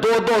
2-2,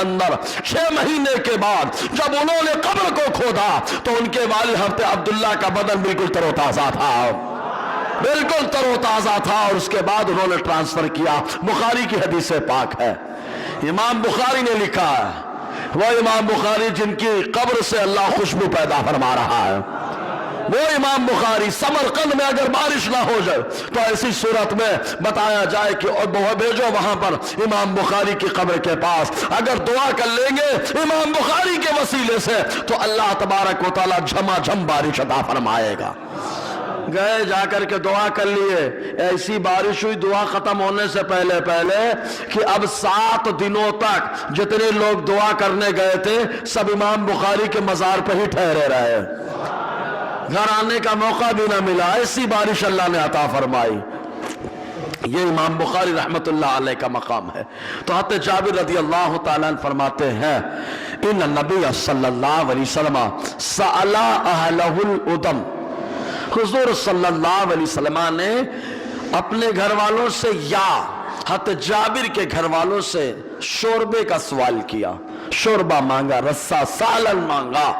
اندر 6 مہینے کے بعد جب انہوں نے قبر کو کھودا تو ان کے والد حضرت عبداللہ کا بدن بالکل تر و تازہ تھا، بالکل تر و تازہ تھا، اور اس کے بعد انہوں نے ٹرانسفر کیا۔ بخاری کی حدیث پاک ہے، امام بخاری نے لکھا ہے، وہ امام بخاری جن کی قبر سے اللہ خوشبو پیدا فرما رہا ہے، وہ امام بخاری سمرقند میں اگر بارش نہ ہو جائے تو ایسی صورت میں بتایا جائے کہ بھیجو وہاں پر امام بخاری کی قبر کے پاس، اگر دعا کر لیں گے امام بخاری کے وسیلے سے تو اللہ تبارک و تعالی جھما جھم بارش عطا فرمائے گا۔ گئے جا کر کے دعا کر لیے، ایسی بارش ہوئی دعا ختم ہونے سے پہلے کہ اب 7 دنوں تک جتنے لوگ دعا کرنے گئے تھے سب امام بخاری کے مزار پہ ہی ٹھہرے رہے، گھر آنے کا موقع بھی نہ ملا، ایسی بارش اللہ نے عطا فرمائی۔ یہ امام بخاری رحمت اللہ علیہ کا مقام ہے۔ تو حضرت جابر رضی اللہ تعالیٰ عنہ فرماتے ہیں ان نبی صلی اللہ علیہ وسلم سأل اہلہ الادم، حضور صلی اللہ علیہ وسلم نے اپنے گھر والوں سے یا حضرت جابر کے گھر والوں سے شوربے کا سوال کیا، شوربہ مانگا، رسا سالن مانگا،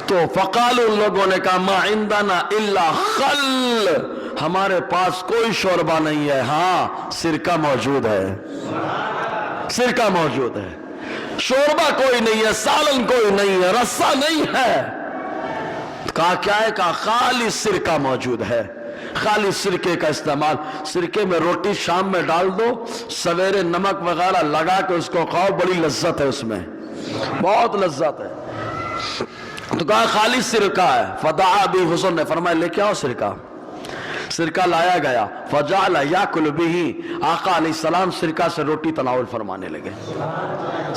تو فقالوا ان لوگوں نے کہا ما عندنا الا خل، ہمارے پاس کوئی شوربہ نہیں ہے، ہاں سرکہ موجود ہے، سرکہ موجود ہے، شوربہ کوئی نہیں ہے، سالن کوئی نہیں ہے، رسا نہیں ہے۔ کہا کیا ہے؟ کہا خالی سرکہ موجود ہے، خالی سرکے کا استعمال، سرکے میں روٹی شام میں ڈال دو، سویرے نمک وغیرہ لگا کے اس کو کھاؤ، بڑی لذت ہے اس میں، بہت لذت ہے۔ تو کہا خالی سرکہ ہے، فدعا بھی، حضور نے فرمایا لے کے آؤ سرکہ، سرکہ لایا گیا، فجعل یاکل بہ، آقا علیہ السلام سرکہ سے روٹی تناول فرمانے لگے،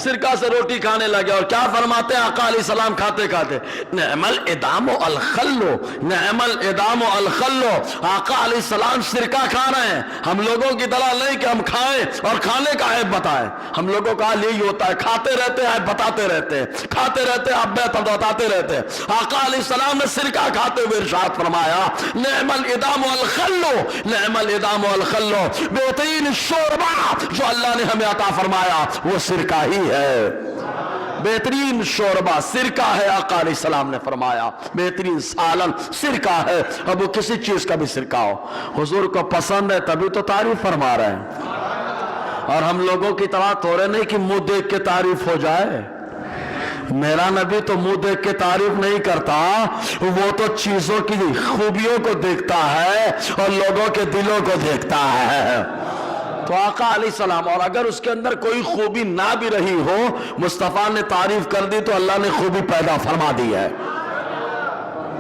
سرکہ سے روٹی کھانے لگے، اور کیا فرماتے ہیں آقا علیہ السلام کھاتے کھاتے؟ نعم الادام الخل، نعم الادام الخل، آقا علیہ السلام سرکہ کھا رہے ہیں، ہم لوگوں کی طرح نہیں کہ ہم کھائیں اور کھانے کا عیب بتائیں، ہم لوگوں کا حال یہی ہوتا ہے، کھاتے رہتے ہیں بتاتے رہتے ہیں، کھاتے رہتے ہیں آپ بتاتے رہتے ہیں۔ آقا علیہ السلام نے سرکہ کھاتے ہوئے ارشاد فرمایا نعم الادام الخلو، نعم الادام الخلو، بہترین شوربہ جو اللہ نے ہمیں عطا فرمایا وہ سرکہ ہی ہے، بہترین شوربہ سرکہ ہے، آقا علیہ السلام نے فرمایا بہترین سالن سرکہ ہے، اب وہ کسی چیز کا بھی سرکہ ہو، حضور کو پسند ہے تبھی تو تعریف فرما رہے ہیں، اور ہم لوگوں کی طرح تھوڑے نہیں کہ منہ دیکھ کے تعریف ہو جائے، میرا نبی تو منہ دیکھ کے تعریف نہیں کرتا، وہ تو چیزوں کی خوبیوں کو دیکھتا ہے اور لوگوں کے دلوں کو دیکھتا ہے۔ تو آقا علیہ السلام، اور اگر اس کے اندر کوئی خوبی نہ بھی رہی ہو، مصطفیٰ نے تعریف کر دی تو اللہ نے خوبی پیدا فرما دی ہے،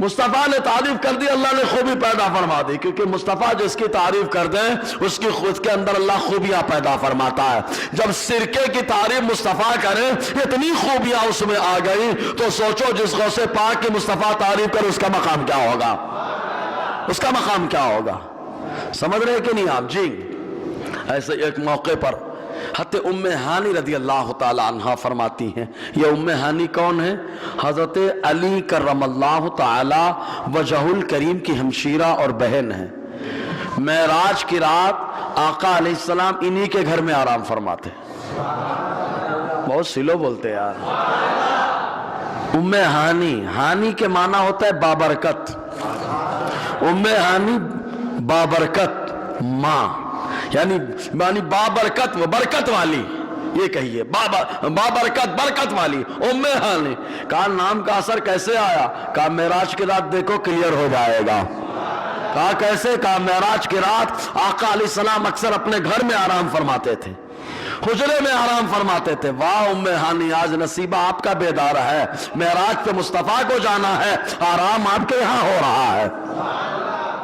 مصطفیٰ نے تعریف کر دی اللہ نے خوبی پیدا فرما دی، کیونکہ مصطفیٰ جس کی تعریف کر دیں اس کی خود کے اندر اللہ خوبیاں پیدا فرماتا ہے۔ جب سرکے کی تعریف مصطفیٰ کریں اتنی خوبیاں اس میں آ گئی تو سوچو جس غوث پاک کی مصطفیٰ تعریف کر اس کا مقام کیا ہوگا، اس کا مقام کیا ہوگا، سمجھ رہے کہ نہیں آپ؟ جی ایسے ایک موقع پر حضرت ام ہانی رضی اللہ تعالی عنہ فرماتی ہیں، یہ ام ہانی کون ہے؟ حضرت علی کرم اللہ تعالی وجہ الکریم کی ہمشیرہ اور بہن ہے۔ معراج کی رات آقا علیہ السلام انہی کے گھر میں آرام فرماتے، بہت سلو بولتے یار۔ ام ہانی، ہانی کے معنی ہوتا ہے بابرکت، ام ہانی بابرکت ماں، یعنی بابرکت، برکت والی، یہ کہیے بابرکت برکت والی ام ہانی۔ کہا نام کا اثر کیسے آیا؟ کہا معراج کی رات دیکھو کلیئر ہو جائے گا۔ کہا کیسے؟ کہا معراج کی رات آقا علیہ السلام اکثر اپنے گھر میں آرام فرماتے تھے، حجرے میں آرام فرماتے تھے۔ واہ ام ہانی، آج نصیبہ آپ کا بیدار ہے، معراج پہ مصطفیٰ کو جانا ہے، آرام آپ کے یہاں ہو رہا ہے،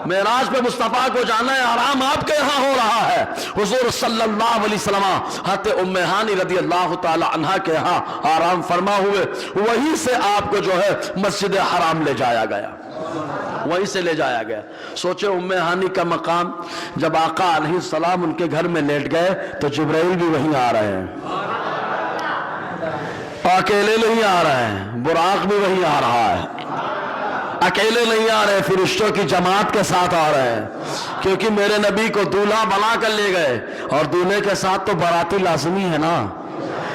معراج پہ مصطفیٰ کو جانا ہے، آرام آپ کے یہاں ہو رہا ہے۔ حضور صلی اللہ علیہ وسلم حضرت ام ہانی رضی اللہ تعالی عنہ کے یہاں آرام فرما ہوئے، وہیں سے آپ کو جو ہے مسجد حرام لے جایا گیا، وہیں سے لے جایا گیا۔ سوچے ام ہانی کا مقام، جب آقا علیہ السلام ان کے گھر میں لیٹ گئے تو جبرائیل بھی وہیں آ رہے ہیں، اکیلے نہیں آ رہے ہیں، براق بھی وہیں آ رہا ہے، اکیلے نہیں آ رہے، فرشتوں کی جماعت کے ساتھ آ رہے ہیں، کیونکہ میرے نبی کو دولہا بنا کر لے گئے، اور دولہے کے ساتھ تو باراتی لازمی ہے نا،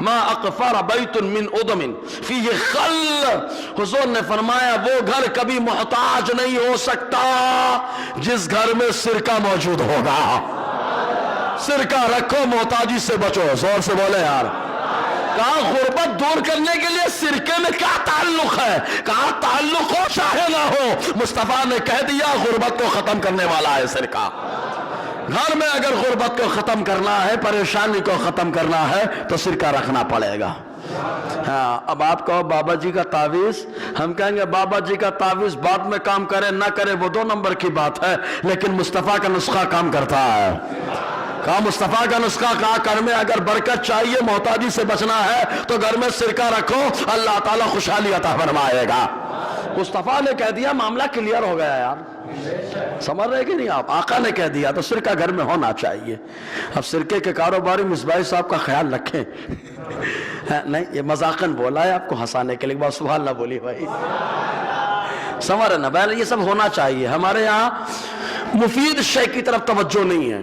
ما اقفر بیت من ادم فیہ خل، حضور نے فرمایا وہ گھر کبھی محتاج نہیں ہو سکتا جس گھر میں سرکہ موجود ہوگا۔ سرکہ رکھو، محتاجی سے بچو، زور سے بولے یار۔ کہا غربت دور کرنے کے لیے سرکے میں کیا تعلق ہے؟ کہا تعلق ہو چاہے نہ ہو، مصطفیٰ نے کہہ دیا غربت کو ختم کرنے والا ہے سرکہ۔ گھر میں اگر غربت کو ختم کرنا ہے، پریشانی کو ختم کرنا ہے تو سرکہ رکھنا پڑے گا۔ ہاں، اب آپ کہو بابا جی کا تعویذ، ہم کہیں گے بابا جی کا تعویذ بعد میں کام کرے نہ کرے وہ 2 نمبر کی بات ہے، لیکن مصطفیٰ کا نسخہ کام کرتا ہے۔ کہا مصطفیٰ کا نسخہ، کہا گھر میں اگر برکت چاہیے، محتاجی سے بچنا ہے تو گھر میں سرکہ رکھو، اللہ تعالیٰ خوشحالی عطا فرمائے گا۔ مصطفیٰ نے کہہ دیا، معاملہ کلیئر ہو گیا یار، سمجھ رہے کہ نہیں آپ؟ آقا نے کہہ دیا تو سرکہ گھر میں ہونا چاہیے۔ اب سرکے کے کاروباری مصباحی صاحب کا خیال رکھیں۔ نہیں، یہ مذاقاً بولا ہے آپ کو ہنسانے کے لیے، بہت سبحان اللہ بولی بھائی، سمجھ رہے نا بھائی؟ یہ سب ہونا چاہیے۔ ہمارے یہاں مفید شے کی طرف توجہ نہیں ہے،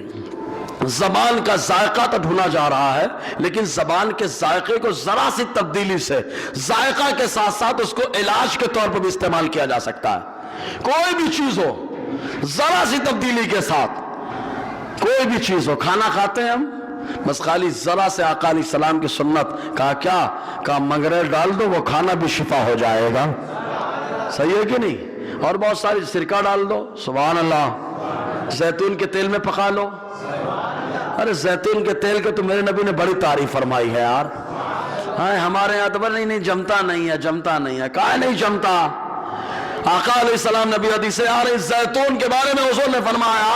زبان کا ذائقہ تو ڈھونڈا جا رہا ہے، لیکن زبان کے ذائقے کو ذرا سی تبدیلی سے، ذائقہ کے ساتھ ساتھ اس کو علاج کے طور پر بھی استعمال کیا جا سکتا ہے۔ کوئی بھی چیز ہو، ذرا سی تبدیلی کے ساتھ، کوئی بھی چیز ہو، کھانا کھاتے ہیں ہم، بس خالی ذرا سے آقا علیہ السلام کی سنت، کہا کیا؟ کہا منگریل ڈال دو، وہ کھانا بھی شفا ہو جائے گا۔ صحیح ہے کہ نہیں؟ اور بہت ساری سرکہ ڈال دو، سبحان اللہ، زیتون کے تیل میں پکا لو۔ ارے زیتون کے تیل کے تو میرے نبی نے بڑی تعریف فرمائی ہے یار۔ ہاں، ہمارے یہاں تو نہیں جمتا نہیں ہے، جمتا نہیں ہے، کہاں نہیں جمتا؟ آقا علیہ السلام نبی حدیث سے آ رہی زیتون کے بارے میں حضور نے فرمایا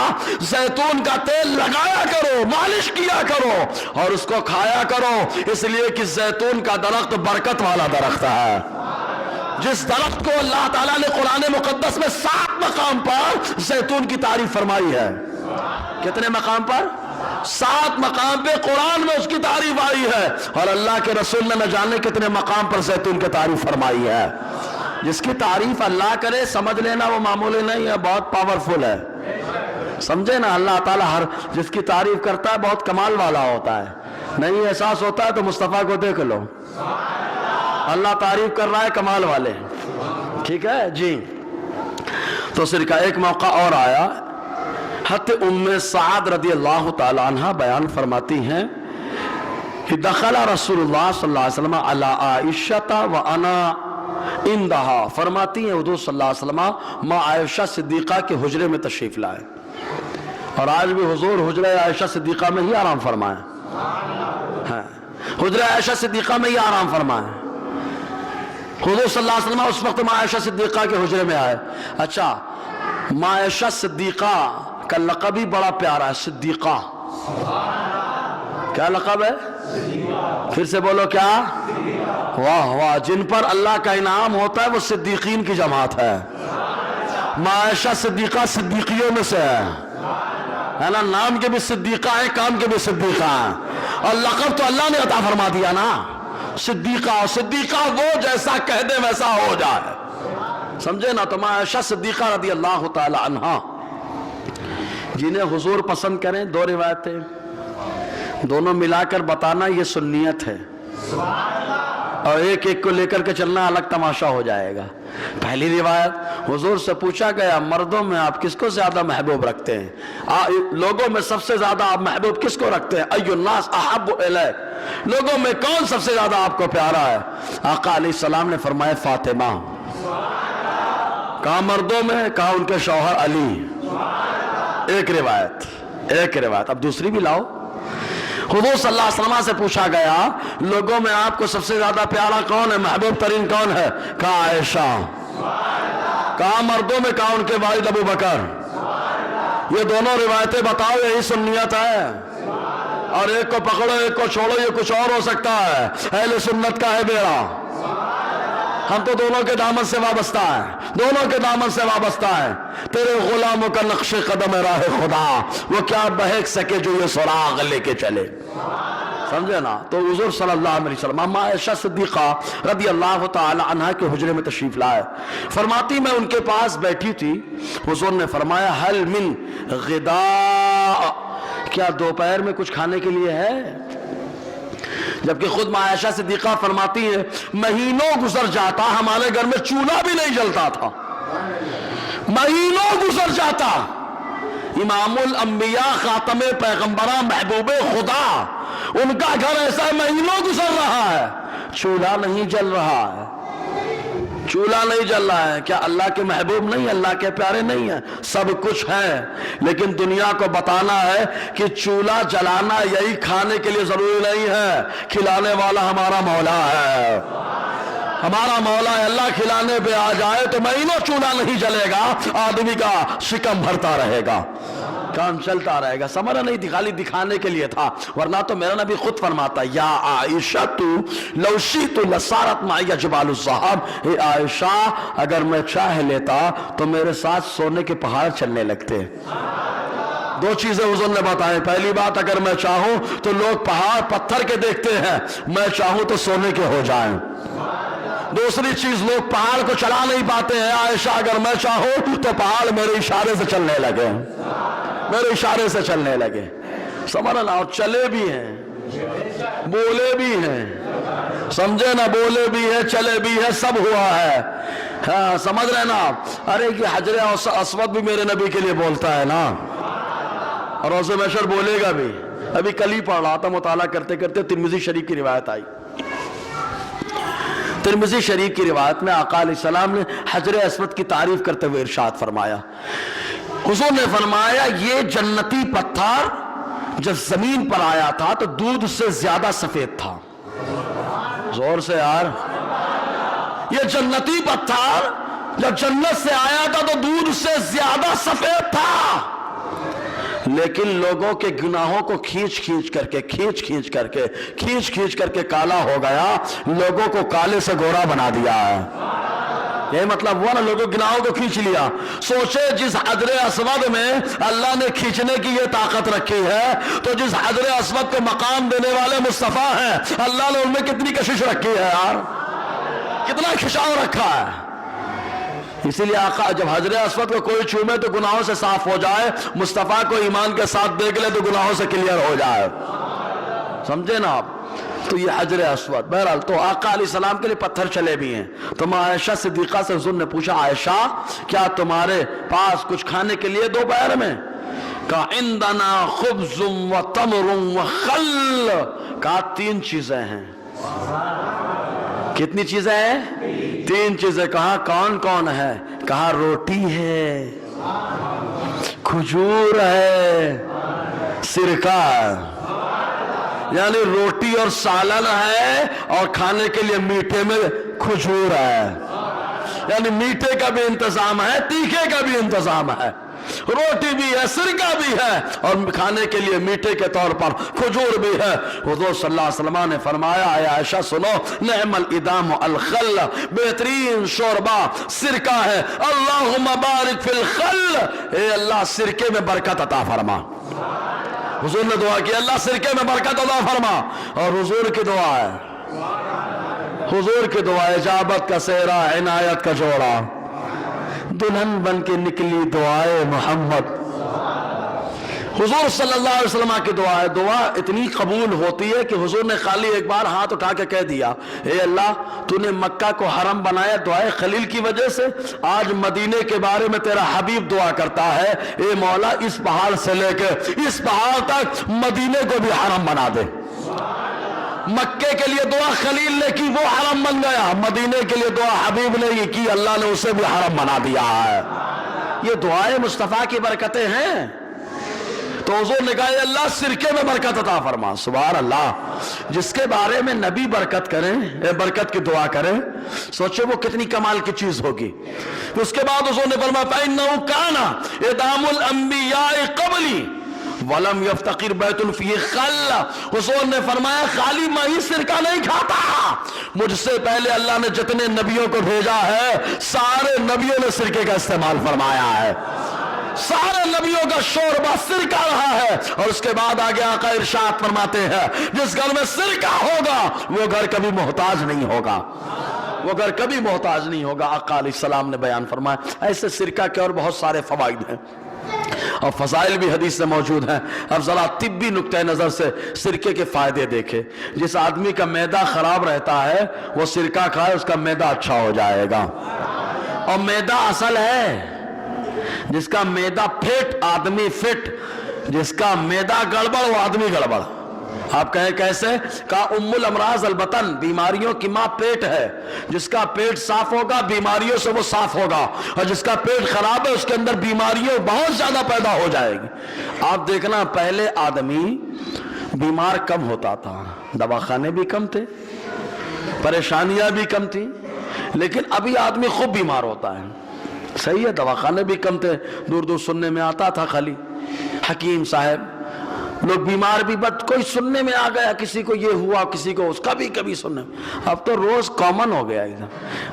زیتون کا تیل لگایا کرو، مالش کیا کرو اور اس کو کھایا کرو، اس لیے کہ زیتون کا درخت برکت والا درخت ہے۔ جس درخت کو اللہ تعالیٰ نے قرآن مقدس میں 7 مقام پر زیتون کی تعریف فرمائی ہے۔ کتنے مقام پر؟ 7 مقام پہ قرآن میں اس کی تعریف آئی ہے، اور اللہ کے رسول نے نہ جانے کتنے مقام پر زیتون کی تعریف فرمائی ہے۔ جس کی تعریف اللہ کرے، سمجھ لینا وہ معمولی نہیں ہے، بہت پاورفل ہے، سمجھے نا؟ اللہ تعالیٰ ہر جس کی تعریف کرتا ہے بہت کمال والا ہوتا ہے۔ نہیں احساس ہوتا ہے تو مصطفیٰ کو دیکھ لو، اللہ تعریف کر رہا ہے کمال والے، ٹھیک ہے جی۔ تو سرکہ ایک موقع اور آیا، حضرت ام سعد رضی اللہ تعالی عنہ بیان فرماتی ہیں کہ دخل رسول اللہ صلی اللہ علیہ وسلم علی عائشہ وانا اندہا، فرماتی ہیں حضور صلی اللہ علیہ وسلم ماں عائشہ صدیقہ کے حجرے میں تشریف لائے، اور آج بھی حضور حجرہ عائشہ صدیقہ میں ہی آرام فرمائیں، حجرہ عائشہ صدیقہ میں ہی آرام فرمائیں۔ حضور صلی اللہ علیہ وسلم اس وقت ماں عائشہ صدیقہ کے حجرے میں آئے۔ اچھا، ماں عائشہ صدیقہ کا لقب ہی بڑا پیارا ہے، صدیقہ۔ کیا لقب ہے؟ پھر سے بولو کیا؟ واہ واہ، جن پر اللہ کا انعام ہوتا ہے وہ صدیقین کی جماعت ہے۔ ماں عائشہ صدیقہ صدیقیوں میں سے ہے نا، نام کے بھی صدیقہ ہے، کام کے بھی صدیقہ ہے، اور لقب تو اللہ نے عطا فرما دیا نا، صدیقہ۔ صدیقہ وہ جیسا کہہ دے ویسا ہو جائے، سمجھے نا؟ تو ماں عائشہ صدیقہ رضی اللہ تعالی عنہا جنہیں حضور پسند کریں، 2 روایتیں دونوں ملا کر بتانا یہ سنیت ہے، اور ایک ایک کو لے کر کے چلنا الگ تماشا ہو جائے گا۔ پہلی روایت، حضور سے پوچھا گیا مردوں میں آپ کس کو زیادہ محبوب رکھتے ہیں؟ لوگوں میں سب سے زیادہ آپ محبوب کس کو رکھتے ہیں؟ ای الناس احب الیک، لوگوں میں کون سب سے زیادہ آپ کو پیارا ہے؟ آقا علیہ السلام نے فرمایا فاطمہ۔ کہا مردوں میں؟ کہا ان کے شوہر علی۔ ایک روایت، اب دوسری بھی لاؤ۔ حضور صلی اللہ علیہ وسلم سے پوچھا گیا لوگوں میں آپ کو سب سے زیادہ پیارا کون ہے، محبوب ترین کون ہے؟ کہا عائشہ۔ کہا مردوں میں؟ کہا ان کے والد ابو بکر۔ یہ دونوں روایتیں بتاؤ، یہی سنیت ہے؟ اور ایک کو پکڑو ایک کو چھوڑو، یہ کچھ اور ہو سکتا ہے؟ اہل سنت کا ہے بیڑا، ہم تو دونوں کے دامن سے وابستہ ہیں، دونوں کے دامن سے وابستہ ہیں۔ تیرے غلاموں کا نقش قدم راہ خدا، وہ کیا بہک سکے جو یہ سراغ لے کے چلے، سمجھے نا؟ تو حضور صلی اللہ علیہ وسلم ماں عائشہ صدیقہ رضی اللہ تعالی عنہ کے حجرے میں تشریف لائے، فرماتی میں ان کے پاس بیٹھی تھی، حضور نے فرمایا حل من غداء، کیا دوپہر میں کچھ کھانے کے لیے ہے؟ جبکہ خود ماں عائشہ صدیقہ فرماتی ہیں مہینوں گزر جاتا ہمارے گھر میں چولہا بھی نہیں جلتا تھا، مہینوں گزر جاتا، امام الانبیاء خاتم پیغمبراں محبوب خدا، ان کا گھر ایسا مہینوں گزر رہا ہے چولہا نہیں جل رہا ہے، چولہا نہیں جل رہا ہے۔ کیا اللہ کے محبوب نہیں، اللہ کے پیارے نہیں ہیں؟ سب کچھ ہے، لیکن دنیا کو بتانا ہے کہ چولہا جلانا یہی کھانے کے لیے ضروری نہیں ہے، کھلانے والا ہمارا مولا ہے، ہمارا مولا ہے۔ اللہ کھلانے پہ آ جائے تو مہینوں چولہا نہیں جلے گا، آدمی کا شکم بھرتا رہے گا، کام چلتا رہے گا۔ سمرہ نہیں تھی، خالی دکھانے کے لیے تھا، ورنہ تو میرا نبی خود فرماتا یا عائشہ لو شئت لصارت معی جبال الذھب، اے عائشہ اگر میں چاہ لیتا تو میرے ساتھ سونے کے پہاڑ چلنے لگتے۔ دو چیزیں حضور نے بتائیں، پہلی بات اگر میں چاہوں تو لوگ پہاڑ پتھر کے دیکھتے ہیں، میں چاہوں تو سونے کے ہو جائیں۔ دوسری چیز لوگ پہاڑ کو چلا نہیں پاتے ہیں، عائشہ اگر میں چاہوں تو پہاڑ میرے اشارے سے چلنے لگے، میرے اشارے سے چلنے لگے۔ سمجھ رہے نا؟ اور چلے بھی ہیں، بولے بھی ہیں، سمجھے نا؟ بولے بھی ہیں، چلے بھی ہیں، سب ہوا ہے۔ ہاں سمجھ رہے نا؟ ارے کہ حجر اسود بھی میرے نبی کے لیے بولتا ہے نا، اور روز محشر بولے گا بھی۔ ابھی کل ہی پڑھ رہا تھا، مطالعہ کرتے کرتے ترمذی شریف کی روایت آئی، ترمذی شریف کی روایت میں آقا علیہ السلام نے حجر اسود کی تعریف کرتے ہوئے ارشاد فرمایا، حضور نے فرمایا یہ جنتی پتھر جب زمین پر آیا تھا تو دودھ سے زیادہ سفید تھا۔ زور سے یار، یہ جنتی پتھر جب جنت سے آیا تھا تو دودھ سے زیادہ سفید تھا، لیکن لوگوں کے گناہوں کو کھینچ کھینچ کر کے کالا ہو گیا، لوگوں کو کالے سے گورا بنا دیا ہے۔ یہ مطلب ہوا نا، لوگوں گناہوں کو کھینچ لیا۔ سوچے جس حجر اسود میں اللہ نے کھینچنے کی یہ طاقت رکھی ہے، تو جس حجر اسود کو مقام دینے والے مصطفیٰ ہیں، اللہ نے ان میں کتنی کشش رکھی ہے یار، کتنا کھچاؤ رکھا ہے۔ اسی لیے آقا جب حجر اسود کو کوئی چھومے تو گناہوں سے صاف ہو جائے، مصطفیٰ کو ایمان کے ساتھ دیکھ لے تو گناہوں سے کلیئر ہو جائے، سمجھے نا آپ؟ تو یہ حجر اسود بہرحال تو آقا علیہ السلام کے لیے پتھر چلے بھی ہیں۔ تو ماں عائشہ صدیقہ سے حضور نے پوچھا عائشہ کیا تمہارے پاس کچھ کھانے کے لیے دوپہر میں؟ کہا عندنا خبز و تمر و خل، کہا 3 چیزیں ہیں۔ کتنی چیزیں ہیں؟ 3 چیزیں۔ کہا کون کون ہے؟ کہا روٹی ہے، کھجور ہے، سرکہ ہے، یعنی روٹی اور سالن ہے، اور کھانے کے لیے میٹھے میں کھجور ہے، یعنی میٹھے کا بھی انتظام ہے، تیکھے کا بھی انتظام ہے، روٹی بھی ہے، سرکہ بھی ہے، اور کھانے کے لیے میٹھے کے طور پر کھجور بھی ہے۔ حضور صلی اللہ علیہ وسلم نے فرمایا اے عائشہ سنو، نعم الادام الخل، بہترین شوربہ سرکہ ہے، اللہم بارک فی الخل، اے اللہ سرکے میں برکت عطا فرما۔ حضور نے دعا کی اللہ سرکے میں برکت عطا فرما، اور حضور کی دعا ہے، حضور کی دعا اجابت کا سہرا، عنایت کا جوڑا، دلہن بن کے نکلی دعائے محمد۔ حضور صلی اللہ علیہ وسلم کی دعا ہے، دعا اتنی قبول ہوتی ہے کہ حضور نے خالی ایک بار ہاتھ اٹھا کے کہہ دیا اے اللہ تو نے مکہ کو حرم بنایا دعائے خلیل کی وجہ سے، آج مدینے کے بارے میں تیرا حبیب دعا کرتا ہے اے مولا اس پہاڑ سے لے کے اس پہاڑ تک مدینے کو بھی حرم بنا دے۔ مکے کے لیے دعا خلیل نے کی، وہ حرم بن گیا، مدینے کے لیے دعا حبیب نے یہ کی، اللہ نے اسے بھی حرم بنا دیا ہے۔ یہ دعائیں مصطفیٰ کی برکتیں ہیں۔ تو حضور نے کہا اے اللہ سرکے میں برکت عطا فرما۔ سبحان اللہ، جس کے بارے میں نبی برکت کریں، برکت کی دعا کریں، سوچے وہ کتنی کمال کی چیز ہوگی۔ اس کے بعد حضور نے فرمایا فَإِنَّهُ كَانَ إِدَامُ الْأَنْبِيَاءِ قَبْلِي وَلَمْ يَفْتَقِرْ بَيْتٌ فِيهِ خَلَّ۔ حضور نے فرمایا خالی میں ہی سرکہ نہیں کھاتا، مجھ سے پہلے اللہ نے جتنے نبیوں کو بھیجا ہے سارے نبیوں نے سرکے کا استعمال فرمایا ہے، سارے نبیوں کا شوربہ سرکہ رہا ہے۔ اور اس کے بعد آگے آقا ارشاد فرماتے ہیں جس گھر میں سرکہ ہوگا وہ گھر کبھی محتاج نہیں ہوگا، وہ گھر کبھی محتاج نہیں ہوگا۔ آقا علیہ السلام نے بیان فرمایا۔ ایسے سرکہ کے اور بہت سارے فوائد ہیں۔ اور فضائل بھی حدیث سے موجود ہیں. اب ذرا طبی نقطۂ نظر سے سرکے کے فائدے دیکھیں. جس آدمی کا معدہ خراب رہتا ہے وہ سرکہ کھائے اس کا معدہ اچھا ہو جائے گا. اور معدہ اصل ہے. جس کا معدہ فٹ آدمی فٹ, جس کا معدہ گڑبڑ وہ آدمی گڑبڑ. آپ کہیں کیسے؟ کہا ام الامراض البطن, بیماریوں کی ماں پیٹ ہے. جس کا پیٹ صاف ہوگا بیماریوں سے وہ صاف ہوگا, اور جس کا پیٹ خراب ہے اس کے اندر بیماریوں بہت زیادہ پیدا ہو جائے گی. آپ دیکھنا پہلے آدمی بیمار کم ہوتا تھا, دواخانے بھی کم تھے, پریشانیاں بھی کم تھی, لیکن ابھی آدمی خوب بیمار ہوتا ہے. صحیح ہے, دواخانے بھی کم تھے, دور دور سننے میں آتا تھا خالی حکیم صاحب, لوگ بیمار بھی بٹ کوئی سننے میں آ گیا, کسی کو یہ ہوا کسی کو اس کا بھی کبھی سننے. اب تو روز کامن ہو گیا ایک دم.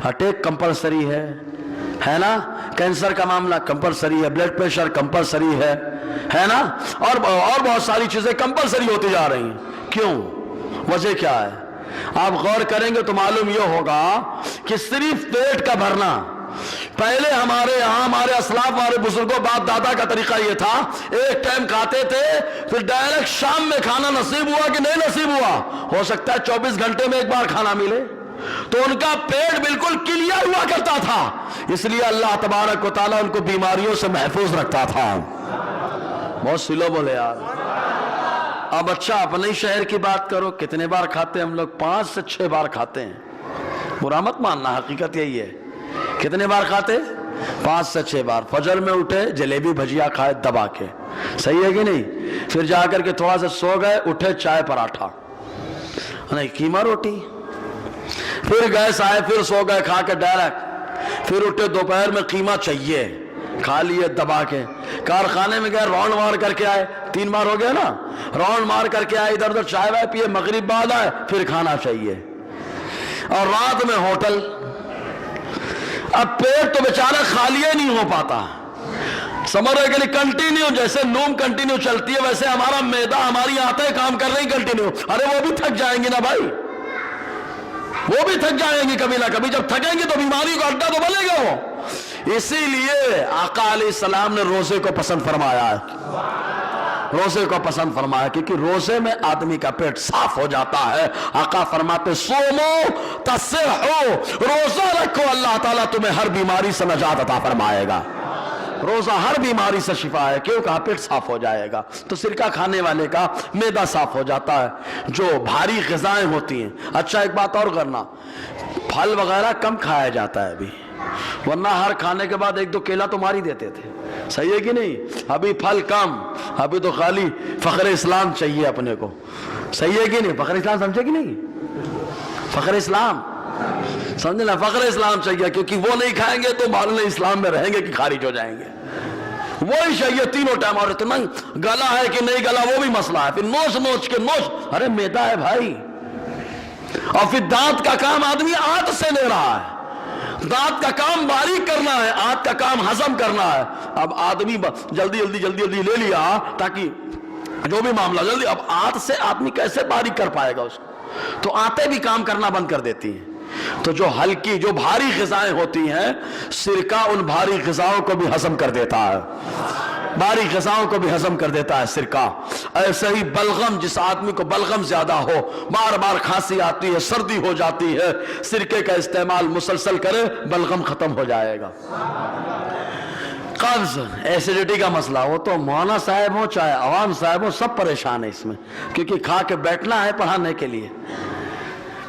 اٹیک کمپلسری ہے نا, کینسر کا معاملہ کمپلسری ہے, بلڈ پریشر کمپلسری ہے نا, اور بہت ساری چیزیں کمپلسری ہوتی جا رہی ہیں. کیوں؟ وجہ کیا ہے؟ آپ غور کریں گے تو معلوم یہ ہوگا کہ صرف پیٹ کا بھرنا. پہلے ہمارے یہاں ہمارے اسلاف ہمارے بزرگوں باپ دادا کا طریقہ یہ تھا, ایک ٹائم کھاتے تھے پھر ڈائریکٹ شام میں کھانا نصیب ہوا کہ نہیں نصیب ہوا, ہو سکتا ہے 24 گھنٹے میں ایک بار کھانا ملے, تو ان کا پیٹ بالکل کلیئر ہوا کرتا تھا. اس لیے اللہ تبارک و تعالیٰ ان کو بیماریوں سے محفوظ رکھتا تھا. بہت سلو بولے یار. اب اچھا اپنے شہر کی بات کرو, کتنے بار کھاتے ہم لوگ؟ 5 سے 6 بار کھاتے ہیں. برا مت ماننا, حقیقت یہی ہے. کتنے بار کھاتے؟ 5 سے 6 بار. فجر میں اٹھے جلیبی بھجیا کھائے دبا کے, صحیح ہے کہ نہیں؟ پھر جا کر کے تھوڑا سا سو گئے, اٹھے چائے پراٹھا نہیں قیمہ روٹی, پھر گیس آئے, پھر سو گئے کھا کے ڈائریکٹ, پھر اٹھے دوپہر میں قیمہ چاہیے, کھا لیے دبا کے. کارخانے میں گئے, راؤنڈ مار کر کے آئے, 3 بار ہو گیا نا, راؤنڈ مار کر کے آئے, ادھر ادھر چائے وائے پیے, مغرب بعد آئے, پھر کھانا چاہیے. اور رات میں ہوٹل. اب پیٹ تو بیچارہ خالی نہیں ہو پاتا, سمجھ رہے کہ کنٹینیو, جیسے نوم کنٹینیو چلتی ہے ویسے ہمارا معدہ ہماری آنتیں کام کر رہی کنٹینیو. ارے وہ بھی تھک جائیں گی نا بھائی, وہ بھی تھک جائیں گی کبھی نہ کبھی. جب تھکیں گی تو بیماری کا اڈا تو بنے گا وہ. اسی لیے آقا علیہ السلام نے روزے کو پسند فرمایا ہے, روزے کو پسند فرمایا, کیونکہ روزے میں آدمی کا پیٹ صاف ہو جاتا ہے. آقا فرماتے سومو تصحو, روزہ رکھو اللہ تعالیٰ تمہیں ہر بیماری سے نجات عطا فرمائے گا. روزہ ہر بیماری سے شفا ہے, کیوں؟ کہا پیٹ صاف ہو جائے گا. تو سرکہ کھانے والے کا معدہ صاف ہو جاتا ہے. جو بھاری غذائیں ہوتی ہیں, اچھا ایک بات اور کرنا, پھل وغیرہ کم کھایا جاتا ہے ابھی, ورنہ ہر کھانے کے بعد 1-2 کیلا تو مار ہی دیتے تھے, صحیح ہے کہ نہیں؟ ابھی پھل کم, ابھی تو خالی فخر اسلام چاہیے اپنے کو, صحیح ہے کہ نہیں؟ فخر اسلام سمجھے کہ نہیں؟ فخر اسلام سمجھے نا, فخر اسلام چاہیے, کیونکہ وہ نہیں کھائیں گے تو معلوم اسلام میں رہیں گے کہ خارج ہو جائیں گے. وہی چاہیے تینوں ٹائم. اور اتنا گلا ہے کہ نہیں گلا وہ بھی مسئلہ ہے, پھر نوچ نوچ کے نوچ, ارے میدا ہے بھائی. اور پھر دانت کا کام آدمی آنت سے لے رہا ہے, دانت کا کام باریک کرنا ہے, آنت کا کام ہضم کرنا ہے. اب آدمی جلدی جلدی جلدی جلدی لے لیا تاکہ جو بھی معاملہ جلدی, اب آنت سے آدمی کیسے باریک کر پائے گا اس کو؟ تو آنتیں بھی کام کرنا بند کر دیتی ہیں. تو جو ہلکی جو بھاری غذائیں ہوتی ہیں, سرکہ ان بھاری غذاؤں کو بھی ہضم کر دیتا ہے, بھاری غذاؤں کو بھی ہضم کر دیتا ہے سرکہ. ایسے ہی بلغم, جس آدمی کو بلغم زیادہ ہو, بار بار کھانسی آتی ہے, سردی ہو جاتی ہے, سرکے کا استعمال مسلسل کرے, بلغم ختم ہو جائے گا. قبض, ایسیڈیٹی کا مسئلہ, وہ تو مولانا صاحب ہو چاہے عوام صاحب ہو, سب پریشان ہے اس میں, کیونکہ کھا کے بیٹھنا ہے پڑھانے کے لیے,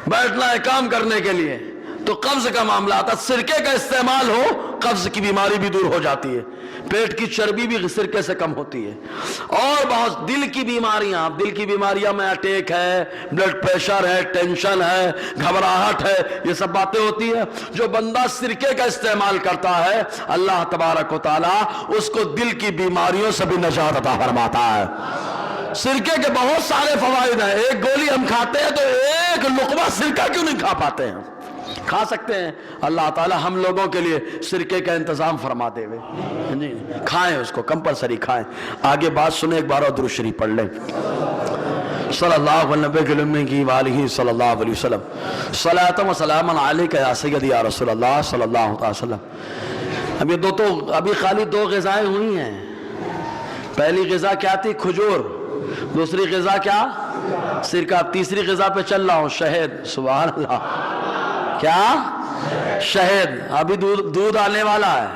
بیٹھنا ہے کام کرنے کے لیے. تو قبض کا معاملہ آتا, سرکے کا استعمال ہو, قبض کی بیماری بھی دور ہو جاتی ہے, پیٹ کی چربی بھی سرکے سے کم ہوتی ہے. اور بہت دل کی بیماریاں, دل کی بیماریاں میں اٹیک ہے, بلڈ پریشر ہے, ٹینشن ہے, گھبراہٹ ہے, یہ سب باتیں ہوتی ہیں. جو بندہ سرکے کا استعمال کرتا ہے, اللہ تبارک و تعالی اس کو دل کی بیماریوں سے بھی نجات عطا فرماتا ہے. سرکے کے بہت سارے فوائد ہیں. ایک گولی ہم کھاتے ہیں تو ایک لقمہ سرکہ کیوں نہیں کھا پاتے ہیں؟ کھا سکتے ہیں. اللہ تعالی ہم لوگوں کے لیے سرکے کا انتظام فرما دے ہوئے, کھائیں اس کو, کمپلسری کھائیں. آگے بات سنیں, ایک بار اور درود شریف پڑھ لیں. صلی اللہ علیہ صلی اللہ علیہ وسلم, صلاۃ و سلام علیک یا سیدی یا رسول اللہ صلی اللہ علیہ وسلم. ابھی خالی 2 غذائیں ہوئی ہیں, پہلی غذا کیا تھی؟ کھجور. دوسری غذا کیا؟ سرکہ. تیسری غذا پہ چل رہا ہوں، شہد. سبحان اللہ. کیا؟ شہد. ابھی دودھ آنے والا ہے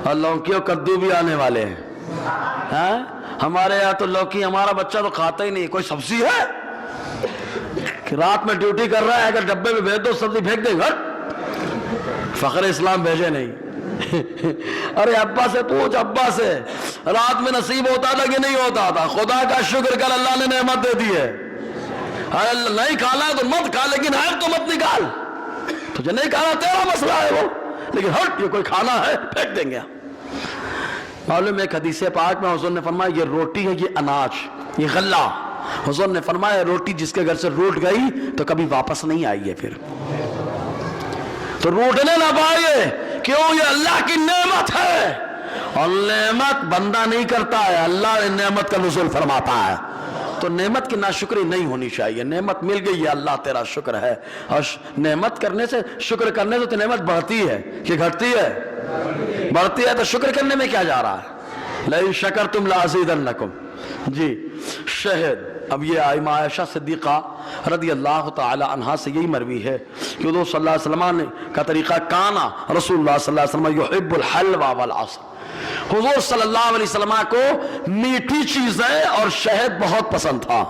اور لوکی اور کدو بھی آنے والے ہیں. ہمارے یہاں تو لوکی ہمارا بچہ تو کھاتا ہی نہیں. کوئی سبزی ہے کہ رات میں ڈیوٹی کر رہا ہے، اگر ڈبے میں بھیج دو سبزی پھینک دے گا. فخر اسلام بھیجے نہیں. ارے ابا سے پوچھ، ابا سے رات میں نصیب ہوتا تھا کہ نہیں ہوتا تھا؟ خدا کا شکر کر، اللہ نے نعمت دے دی ہے. نہیں کھانا ہے تو مت کھا، لیکن ہے تو مت نکال. تجھے نہیں کھانا تیرا مسئلہ ہے وہ، لیکن ہٹ یہ کوئی کھانا ہے پھینک دیں گے. معلوم ایک حدیث پاک میں حضور نے فرمایا یہ روٹی ہے، یہ اناج، یہ غلہ. حضور نے فرمایا روٹی جس کے گھر سے روٹ گئی تو کبھی واپس نہیں آئی ہے. پھر تو روٹنے نہ پائیے. کیوں؟ یہ اللہ کی نعمت ہے، اور نعمت بندہ نہیں کرتا ہے، اللہ نعمت کا نزول فرماتا ہے. تو نعمت کی ناشکری نہیں ہونی چاہیے. نعمت مل گئی ہے، اللہ تیرا شکر ہے. اور نعمت کرنے سے، شکر کرنے سے تو نعمت بڑھتی ہے کہ گھٹتی ہے؟ بڑھتی ہے. تو شکر کرنے میں کیا جا رہا ہے؟ لئن شکرتم لازیدنکم. جی شہد. اب یہ اماں عائشہ صدیقہ رضی اللہ تعالی عنہا سے یہی مروی ہے کہ حضور صلی اللہ علیہ وسلم کا طریقہ کانا رسول اللہ صلی اللہ علیہ وسلم یحب الحلوى والعسل. حضور صلی اللہ علیہ وسلم کو میٹھی چیزیں اور شہد بہت پسند تھا.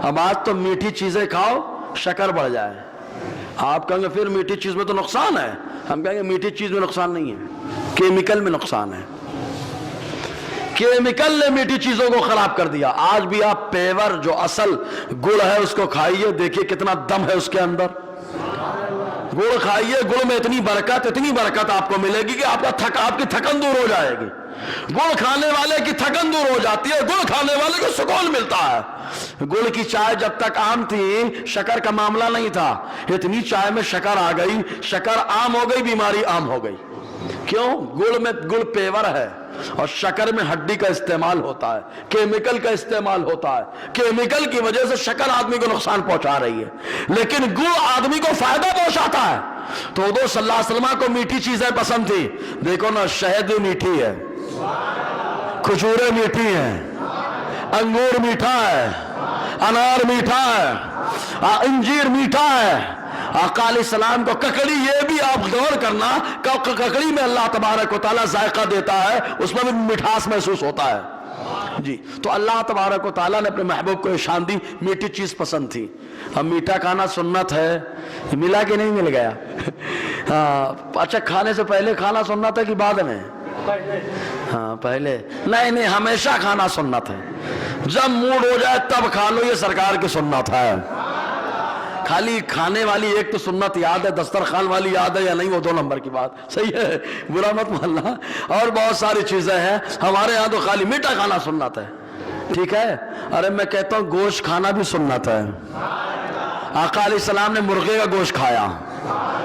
اب آج تو میٹھی چیزیں کھاؤ شکر بڑھ جائے. آپ کہیں گے پھر میٹھی چیز میں تو نقصان ہے. ہم کہیں گے میٹھی چیز میں نقصان نہیں ہے، کیمیکل میں نقصان ہے. کیمیکل نے میٹھی چیزوں کو خراب کر دیا. آج بھی آپ پیور جو اصل گڑ ہے اس کو کھائیے، دیکھیے کتنا دم ہے اس کے اندر. گڑ کھائیے، گڑ میں اتنی برکت آپ کو ملے گی کہ آپ کی تھکن دور ہو جائے گی. گڑ کھانے والے کی تھکن دور ہو جاتی ہے، گڑ کھانے والے کو سکون ملتا ہے. گڑ کی چائے جب تک عام تھی شکر کا معاملہ نہیں تھا. اتنی چائے میں شکر آ گئی، شکر عام ہو گئی، بیماری عام ہو گئی. کیوں؟ گڑ میں گڑ پیور ہے، اور شکر میں ہڈی کا استعمال ہوتا ہے، کیمیکل کا استعمال ہوتا ہے. کیمیکل کی وجہ سے شکر آدمی کو نقصان پہنچا رہی ہے، لیکن گڑ آدمی کو فائدہ پہنچاتا ہے. تو حضور صلی اللہ علیہ وسلم کو میٹھی چیزیں پسند تھی. دیکھو نا، شہد بھی میٹھی ہے، کھجوریں میٹھی ہیں، انگور میٹھا ہے، انار میٹھا ہے، انجیر میٹھا ہے. آقا علیہ السلام کو ککڑی، یہ بھی آپ غور کرنا، ککڑی میں اللہ تبارک و تعالیٰ ذائقہ دیتا ہے، اس میں بھی مٹھاس محسوس ہوتا ہے. جی تو اللہ تبارک و تعالیٰ نے اپنے محبوب کو شان دی، میٹھی چیز پسند تھی. اب میٹھا کھانا سنت ہے، ملا کہ نہیں مل گیا؟ ہاں اچھا، کھانے سے پہلے کھانا سنت ہے کہ بعد میں؟ ہاں پہلے. نہیں، ہمیشہ کھانا سنت ہے. جب موڈ ہو جائے تب کھا لو، یہ سرکار کی سنت ہے. خالی کھانے والی ایک تو سنت یاد ہے، دسترخوان والی یاد ہے یا نہیں وہ 2 نمبر کی بات. صحیح ہے، برا مت ماننا. اور بہت ساری چیزیں ہیں ہمارے ہاں، تو خالی میٹھا کھانا سنت ہے. ٹھیک ہے. ارے میں کہتا ہوں گوشت کھانا بھی سنت ہے. آقا علیہ السلام نے مرغے کا گوشت کھایا.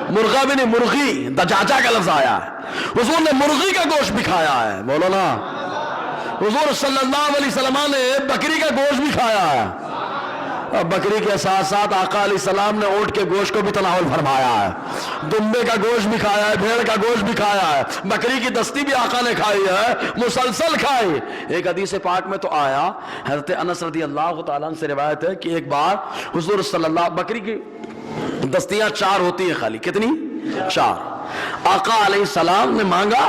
مرغا بھی نہیں، مرغی، دجاجہ کا لفظ آیا ہے. حضور نے مرغی کا گوشت بھی کھایا ہے. بولو نا. حضور صلی اللہ علیہ وسلم نے بکری کا گوشت بھی کھایا ہے. بکری کے ساتھ ساتھ آقا علیہ السلام نے اونٹ کے گوشت کو بھی تناول فرمایا ہے. دمبے کا گوشت بھی کھایا ہے، بھیڑ کا گوشت بھی کھایا ہے، بکری کی دستی بھی آقا نے کھائی ہے، مسلسل کھائی. ایک حدیث پاک میں تو آیا، حضرت انس رضی اللہ تعالیٰ عنہ سے روایت ہے کہ ایک بار حضور صلی اللہ، بکری کی دستیاں 4 ہوتی ہیں خالی. کتنی؟ 4. آقا علیہ السلام نے مانگا،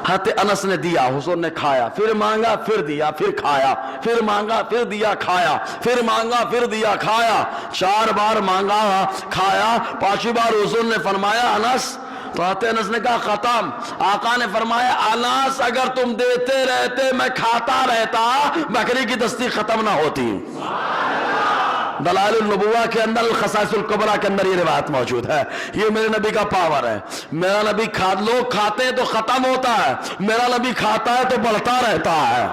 حضرت انس نے دیا، حضور نے کھایا، پھر مانگا، پھر دیا، پھر کھایا، پھر مانگا، پھر دیا، کھایا، پھر مانگا، پھر دیا، کھایا. 4 بار مانگا، کھایا. 5ویں بار حضور نے فرمایا انس، تو حضرت انس نے کہا ختم. آقا نے فرمایا انس اگر تم دیتے رہتے میں کھاتا رہتا، بکری کی دستی ختم نہ ہوتی. دلائل النبوہ کے اندر، الخصائص الکبریٰ کے اندر یہ روایت موجود ہے. یہ میرے نبی کا پاور ہے. میرا نبی لوگ کھاتے ہیں تو ختم ہوتا ہے، میرا نبی کھاتا ہے تو بڑھتا رہتا ہے.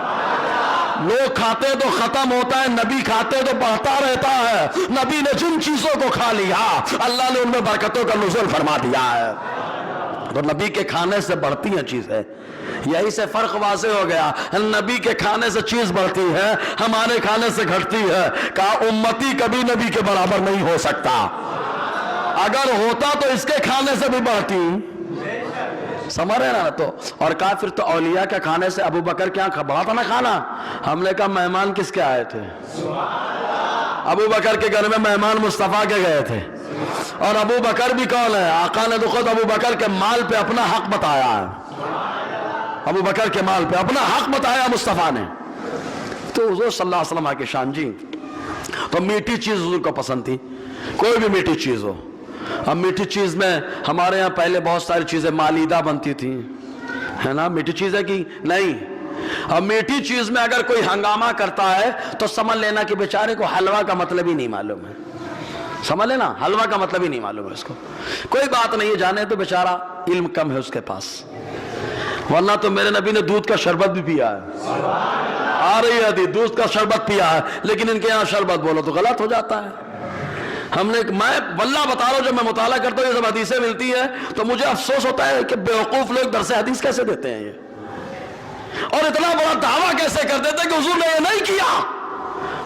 لوگ کھاتے ہیں تو ختم ہوتا ہے، نبی کھاتے ہیں تو بڑھتا رہتا ہے. نبی نے جن چیزوں کو کھا لیا اللہ نے ان میں برکتوں کا نزول فرما دیا ہے. تو نبی کے کھانے سے بڑھتی ہیں چیزیں. یہی سے فرق واضح ہو گیا. نبی کے کھانے سے چیز بڑھتی ہے، ہمارے کھانے سے گھٹتی ہے. کہا امتی کبھی نبی کے برابر نہیں ہو سکتا. اگر ہوتا تو اس کے کھانے سے بھی بڑھتی. سمجھ رہے نا؟ تو اور کہا پھر تو اولیاء کے کھانے سے ابو بکر کے یہاں بڑا تھا نا کھانا. ہم نے کہا مہمان کس کے آئے تھے؟ ابو بکر کے گھر میں مہمان مصطفیٰ کے گئے تھے. اور ابو بکر بھی کون ہے؟ آقا نے تو خود ابو بکر کے مال پہ اپنا حق بتایا ہے. ابو بکر کے مال پہ اپنا حق بتایا مصطفیٰ نے. تو حضور صلی اللہ علیہ وسلم کے شان جی. تو میٹھی چیز حضور کو پسند تھی, کوئی بھی میٹھی چیز ہو. اب میٹھی چیز میں ہمارے یہاں پہلے بہت ساری چیزیں مالیدہ بنتی تھیں, ہے نا, میٹھی چیزیں کی نہیں. اب میٹھی چیز میں اگر کوئی ہنگامہ کرتا ہے تو سمجھ لینا کہ بیچارے کو حلوہ کا مطلب ہی نہیں معلوم ہے. سمجھ لینا, حلوہ کا مطلب ہی نہیں معلوم ہے اس کو. کوئی بات نہیں ہے, جانے تو بیچارہ علم کم ہے اس کے پاس, ورنہ تو میرے نبی نے دودھ کا شربت بھی پیا ہے. آ رہی ہے دودھ کا شربت پیا ہے, لیکن ان کے یہاں شربت بولو تو غلط ہو جاتا ہے. میں واللہ بتا رہا ہوں, جب میں مطالعہ کرتا ہوں یہ سب حدیثیں ملتی ہیں تو مجھے افسوس ہوتا ہے کہ بیوقوف لوگ درس حدیث کیسے دیتے ہیں یہ, اور اتنا بڑا دعویٰ کیسے کر دیتے ہیں کہ حضور نے یہ نہیں کیا.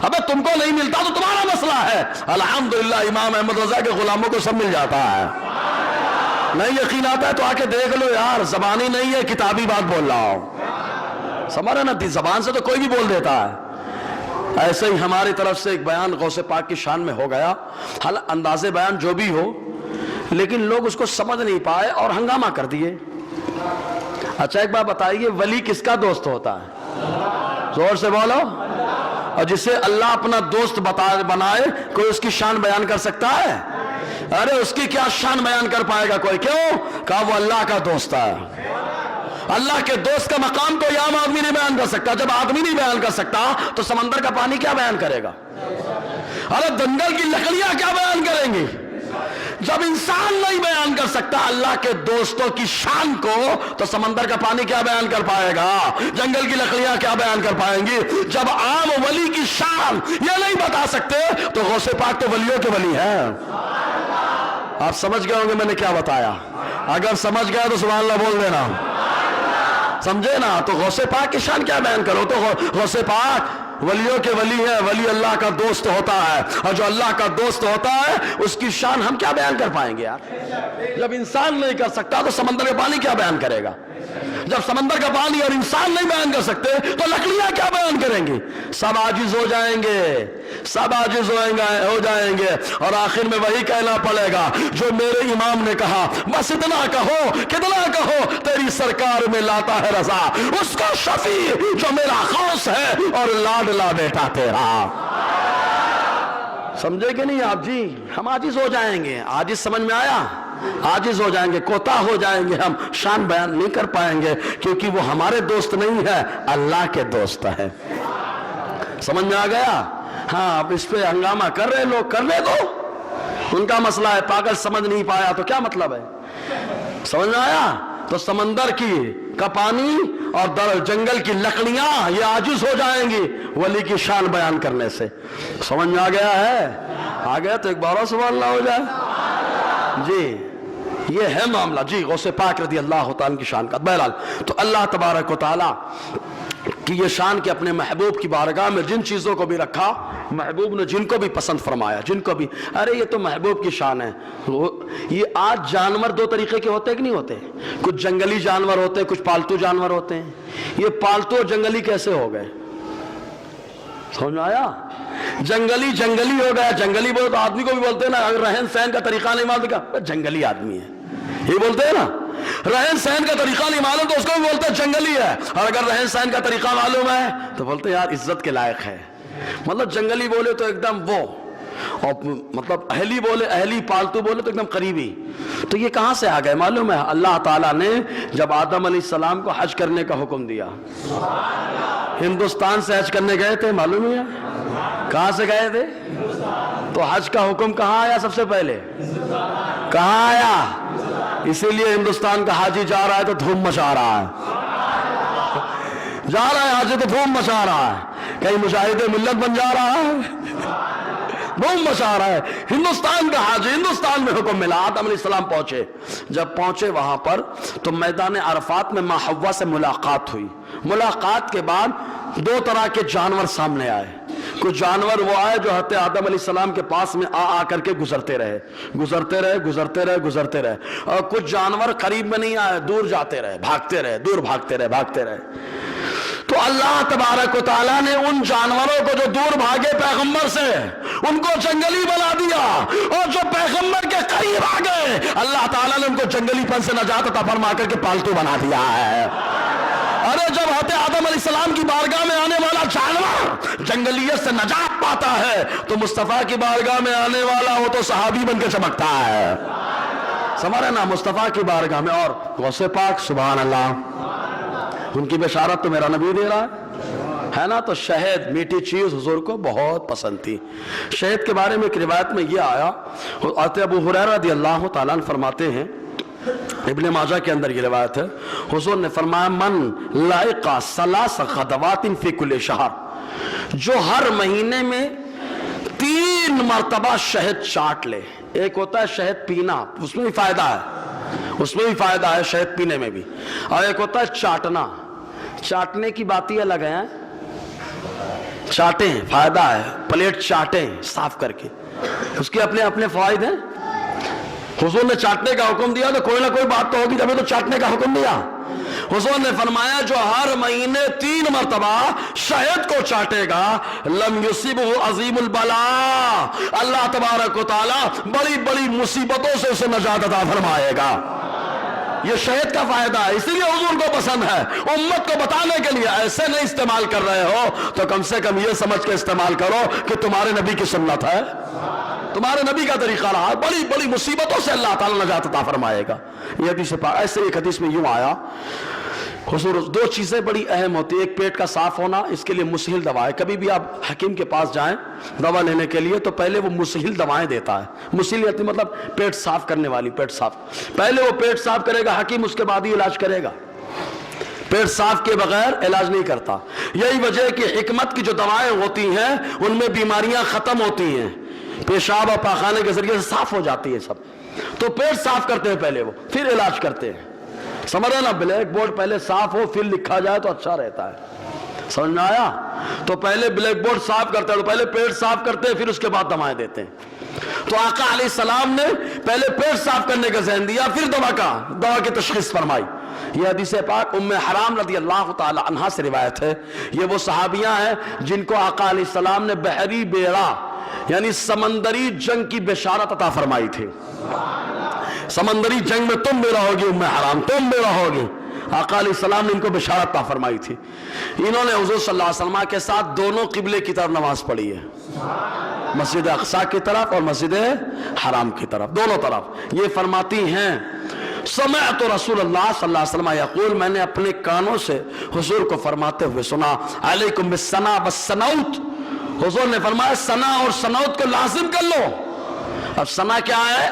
ابے تم کو نہیں ملتا تو تمہارا مسئلہ ہے. الحمدللہ امام احمد رضا کے غلاموں کو سب مل جاتا ہے. نہیں یقین آتا ہے تو آ کے دیکھ لو یار, زبانی نہیں ہے, کتابی بات بول رہا ہوں. سمجھ رہے نا, زبان سے تو کوئی بھی بول دیتا ہے. ایسے ہی ہماری طرف سے ایک بیان غوث پاک کی شان میں ہو گیا, حالانکہ انداز بیان جو بھی ہو, لیکن لوگ اس کو سمجھ نہیں پائے اور ہنگامہ کر دیے. اچھا ایک بات بتائیے, ولی کس کا دوست ہوتا ہے؟ زور سے بولو. اور جسے اللہ اپنا دوست بنائے, کوئی اس کی شان بیان کر سکتا ہے؟ ارے اس کی کیا شان بیان کر پائے گا کوئی؟ کیوں؟ کہا وہ اللہ کا دوست ہے. اللہ کے دوست کا مقام کوئی عام آدمی نہیں بیان کر سکتا. جب آدمی نہیں بیان کر سکتا تو سمندر کا پانی کیا بیان کرے گا؟ ارے جنگل کی لکڑیاں کیا بیان کریں گی؟ جب انسان نہیں بیان کر سکتا اللہ کے دوستوں کی شان کو, تو سمندر کا پانی کیا بیان کر پائے گا؟ جنگل کی لکڑیاں کیا بیان کر پائیں گی؟ جب عام ولی کی شان یہ نہیں بتا سکتے تو غوث پاک تو ولیوں کے ولی ہیں. آپ سمجھ گئے ہوں گے میں نے کیا بتایا؟ اگر سمجھ گئے تو سبحان اللہ بول دینا. سمجھے نا؟ تو غوث پاک کی شان کیا بیان کرو؟ تو غوث پاک ولیوں کے ولی ہے, ولی اللہ کا دوست ہوتا ہے, اور جو اللہ کا دوست ہوتا ہے اس کی شان ہم کیا بیان کر پائیں گے یار؟ جب انسان نہیں کر سکتا تو سمندر کا پانی کیا بیان کرے گا؟ جب سمندر کا پانی اور انسان نہیں بیان کر سکتے تو لکڑیاں کیا بیان کریں گی؟ سب عاجز ہو جائیں گے, سب عاجز ہو جائیں گے, اور آخر میں وہی کہنا پڑے گا جو میرے امام نے کہا, بس اتنا کہو, کتنا کہو, تیری سرکار میں لاتا ہے رضا اس کا شفیع جو میرا خاص ہے اور لاڈلا بیٹا تیرا. سمجھے کہ نہیں آپ جی؟ ہم عاجز ہو جائیں گے. عاجز سمجھ میں آیا؟ عاجز ہو جائیں گے, کوتاہ ہو جائیں گے, ہم شان بیان نہیں کر پائیں گے, کیونکہ وہ ہمارے دوست نہیں ہے, اللہ کے دوست ہے. سمجھ میں آ گیا؟ ہاں, اب اس پہ ہنگامہ کر رہے لوگ, کرنے دو, ان کا مسئلہ ہے. پاگل سمجھ نہیں پایا تو کیا مطلب ہے؟ سمجھ میں آیا؟ تو سمندر کا پانی اور جنگل کی لکڑیاں یہ عاجز ہو جائیں گی ولی کی شان بیان کرنے سے. سمجھ میں آ گیا ہے؟ آ گیا تو ایک بار سبحان اللہ ہو جائے. جی یہ ہے معاملہ جی غوث پاک رضی اللہ تعالیٰ کی شان کا. بہرحال تو اللہ تبارک و تعالیٰ کی یہ شان کہ اپنے محبوب کی بارگاہ میں جن چیزوں کو بھی رکھا, محبوب نے جن کو بھی پسند فرمایا, جن کو بھی, ارے یہ تو محبوب کی شان ہے. یہ آج جانور دو طریقے کے ہوتے ہیں کہ نہیں ہوتے؟ کچھ جنگلی جانور ہوتے ہیں, کچھ پالتو جانور ہوتے ہیں. یہ پالتو اور جنگلی کیسے ہو گئے؟ سمجھ میں آیا؟ جنگلی ہو گیا. جنگلی بولے تو آدمی کو بھی بولتے ہیں نا, اگر رہن سہن کا طریقہ نہیں معلوم کیا جنگلی آدمی ہے, یہ بولتے ہیں نا. رہن سہن کا طریقہ نہیں معلوم تو اس کو بھی بولتے ہیں جنگلی ہے, اور اگر رہن سہن کا طریقہ معلوم ہے تو بولتے ہیں یار عزت کے لائق ہے. مطلب جنگلی بولے تو ایک دم وہ, اور مطلب اہلی بولے, اہلی پالتو بولے تو ایک دم قریبی. تو یہ کہاں سے آ گئے معلوم ہے؟ اللہ تعالیٰ نے جب آدم علیہ السلام کو حج کرنے کا حکم دیا, ہندوستان سے حج کرنے گئے تھے, معلوم ہے کہاں سے گئے تھے؟ تو حج کا حکم کہاں آیا سب سے پہلے؟ کہاں آیا؟ اسی لیے ہندوستان کا حاجی جا رہا ہے تو دھوم مچا رہا ہے, جا رہا ہے حاجی تو دھوم مچا رہا ہے, کہیں مجاہد ملت بن جا رہا ہے, دھوم مچا رہا ہے. ہندوستان کا حاجی, ہندوستان میں حکم ملا. آدم علیہ السلام پہنچے, جب پہنچے وہاں پر تو میدان عرفات میں ماں حوا سے ملاقات ہوئی. ملاقات کے بعد دو طرح کے جانور سامنے آئے. کچھ جانور وہ آئے جو حضرت آدم علیہ السلام کے پاس میں آ کر کے گزرتے رہے، اور کچھ جانور قریب میں نہیں آئے، دور جاتے رہے، بھاگتے رہے۔ تو اللہ تبارک و تعالیٰ نے ان جانوروں کو جو دور بھاگے پیغمبر سے، ان کو جنگلی بنا دیا، اور جو پیغمبر کے قریب آ گئے اللہ تعالیٰ نے ان کو جنگلی پن سے نجات عطا فرما کر کے پالتو بنا دیا ہے۔ ارے جب حضرت آدم علیہ السلام کی بارگاہ میں آنے والا جانور جنگلیت سے نجات پاتا ہے تو مصطفیٰ کی بارگاہ میں آنے والا وہ تو صحابی بن کے چمکتا ہے۔ سمجھ نا، مصطفیٰ کی بارگاہ میں، اور غوث پاک سبحان اللہ، ان کی بشارت تو میرا نبی دے رہا ہے نا۔ تو شہد میٹھی چیز حضور کو بہت پسند تھی۔ شہد کے بارے میں ایک روایت میں یہ آیا، حضرت ابو ہریرہ رضی اللہ تعالیٰ عنہ فرماتے ہیں، ابن ماجہ کے اندر یہ روایت ہے، حضور نے فرمایا من لائقہ ثلاث غدوات فی کل شہر، جو ہر مہینے میں 3 مرتبہ شہد چاٹ لے۔ ایک ہوتا ہے شہد پینا، اس میں بھی فائدہ ہے شہد پینے میں بھی، اور ایک ہوتا ہے چاٹنا۔ چاٹنے کی بات ہی الگ ہے، چاٹیں فائدہ ہے، پلیٹ چاٹیں صاف کر کے، اس کے اپنے اپنے فوائد ہیں۔ حضور نے چاٹنے کا حکم دیا تو کوئی نہ کوئی بات تو ہوگی، جبھی تو چاٹنے کا حکم دیا۔ حضور نے فرمایا جو ہر مہینے 3 مرتبہ شہد کو چاٹے گا لم یصبہ عظیم البلاء، اللہ تبارک و تعالی بڑی بڑی مصیبتوں سے اسے نجات عطا فرمائے گا۔ یہ شہد کا فائدہ ہے، اسی لیے حضور کو پسند ہے۔ امت کو بتانے کے لیے ایسے نہیں استعمال کر رہے ہو تو کم سے کم یہ سمجھ کے استعمال کرو کہ تمہارے نبی کی سنت ہے، تمہارے نبی کا طریقہ رہا، بڑی بڑی مصیبتوں سے اللہ تعالی نجات عطا فرمائے گا۔ یہ حدیث پاک، ایسے ایک حدیث میں یوں آیا، حضور 2 چیزیں بڑی اہم ہوتی ہیں، ایک پیٹ کا صاف ہونا، اس کے لیے مسہل دوا ہے۔ کبھی بھی آپ حکیم کے پاس جائیں دوا لینے کے لیے تو پہلے وہ مسہل دوائیں دیتا ہے۔ مسہل مطلب پیٹ صاف کرنے والی، پیٹ صاف، پہلے وہ پیٹ صاف کرے گا حکیم، اس کے بعد ہی علاج کرے گا، پیٹ صاف کے بغیر علاج نہیں کرتا۔ یہی وجہ ہے کہ حکمت کی جو دوائیں ہوتی ہیں ان میں بیماریاں ختم ہوتی ہیں، پیشاب اور پاخانے کے ذریعے سے صاف ہو جاتی ہے سب۔ تو پیٹ صاف کرتے ہیں پہلے وہ، پھر علاج کرتے ہیں۔ سمجھ رہے نا، بلیک بورڈ پہلے صاف ہو پھر لکھا جائے تو اچھا رہتا ہے، سمجھ میں آیا؟ تو پہلے بلیک بورڈ صاف کرتے ہیں، تو پہلے پیٹ صاف کرتے ہیں، پھر اس کے بعد دوائیں دیتے ہیں۔ تو آقا علیہ السلام نے پہلے پیٹ صاف کرنے کا ذہن دیا، پھر دوا کی تشخیص فرمائی۔ یہ حدیث پاک ام حرام رضی اللہ تعالی عنہا سے روایت ہے۔ یہ وہ صحابیاں ہیں جن کو آقا علیہ السلام نے بحری بیڑا یعنی سمندری جنگ کی بشارت عطا فرمائی تھی۔ سمندری جنگ میں تم بھی رہو گی ام حرام، تم بھی رہو گی، آقا علیہ السلام نے ان کو بشارت عطا فرمائی تھی۔ انہوں نے حضور صلی اللہ علیہ وسلم کے ساتھ دونوں قبلے کی طرف نماز پڑھی ہے، مسجد اقصی کی طرف اور مسجد حرام کی طرف، دونوں طرف۔ یہ فرماتی ہیں سمعت رسول اللہ صلی اللہ علیہ وسلم یقول، میں نے اپنے کانوں سے حضور کو فرماتے ہوئے سنا، علیکم بالسنا والسنوت، حضور نے فرمایا سنا اور سنوت کو لازم کر لو۔ اب سنا کیا ہے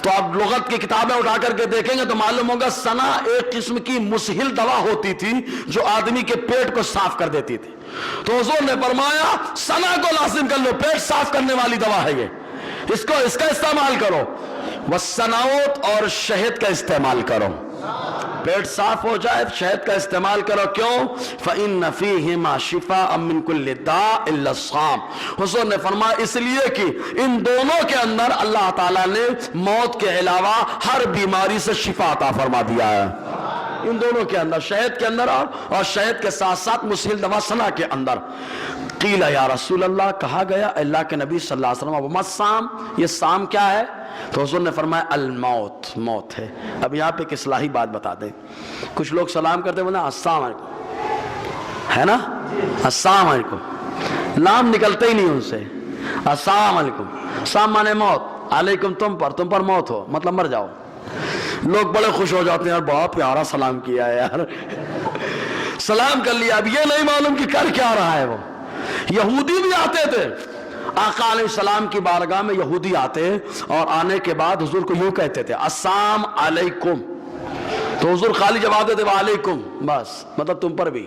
تو آپ لغت کی کتابیں اٹھا کر کے دیکھیں گے تو معلوم ہوگا سنا ایک قسم کی مسہل دوا ہوتی تھی جو آدمی کے پیٹ کو صاف کر دیتی تھی۔ تو حضور نے فرمایا سنا کو لازم کر لو، پیٹ صاف کرنے والی دوا ہے یہ، اس کا استعمال کرو۔ والسنوت، اور شہد کا استعمال کرو، پیٹ صاف ہو جائے شہد کا استعمال کرو۔ کیوں؟ فَإِنَّ فِيهِمَا شِفَاءً مِّن كُلِّ دَاءٍ إِلَّا الصَّامَ، حضور نے فرمایا اس لیے کہ ان دونوں کے اندر اللہ تعالیٰ نے موت کے علاوہ ہر بیماری سے شفا عطا فرما دیا ہے۔ ان دونوں کے اندر، شہد کے اندر اور شہد کے ساتھ ساتھ مسہل دوا سنا کے اندر۔ قیل یا رسول اللہ، کہا گیا اللہ کے نبی صلی اللہ علیہ وسلم، وما الصام، یہ صام کیا ہے؟ تو حضور نے فرمایا الموت، موت ہے۔ اب یہاں پہ ایک اصلاحی بات بتا دیں، کچھ لوگ سلام کرتے ہیں السلام علیکم، ہے نا، السلام علیکم، لام نکلتے ہی نہیں ان سے، السلام علیکم، السلام مانے موت، علیکم تم پر موت ہو، مطلب مر جاؤ۔ لوگ بڑے خوش ہو جاتے ہیں، یار بہت پیارا سلام کیا ہے یار، سلام کر لیا۔ اب یہ نہیں معلوم کہ کر کیا رہا ہے وہ۔ یہودی بھی آتے تھے آقا علیہ السلام کی بارگاہ میں، یہودی آتے اور آنے کے بعد حضور کو یوں کہتے تھے السلام علیکم، تو حضور خالی جواب دیتے وعلیکم، بس مطلب تم پر بھی۔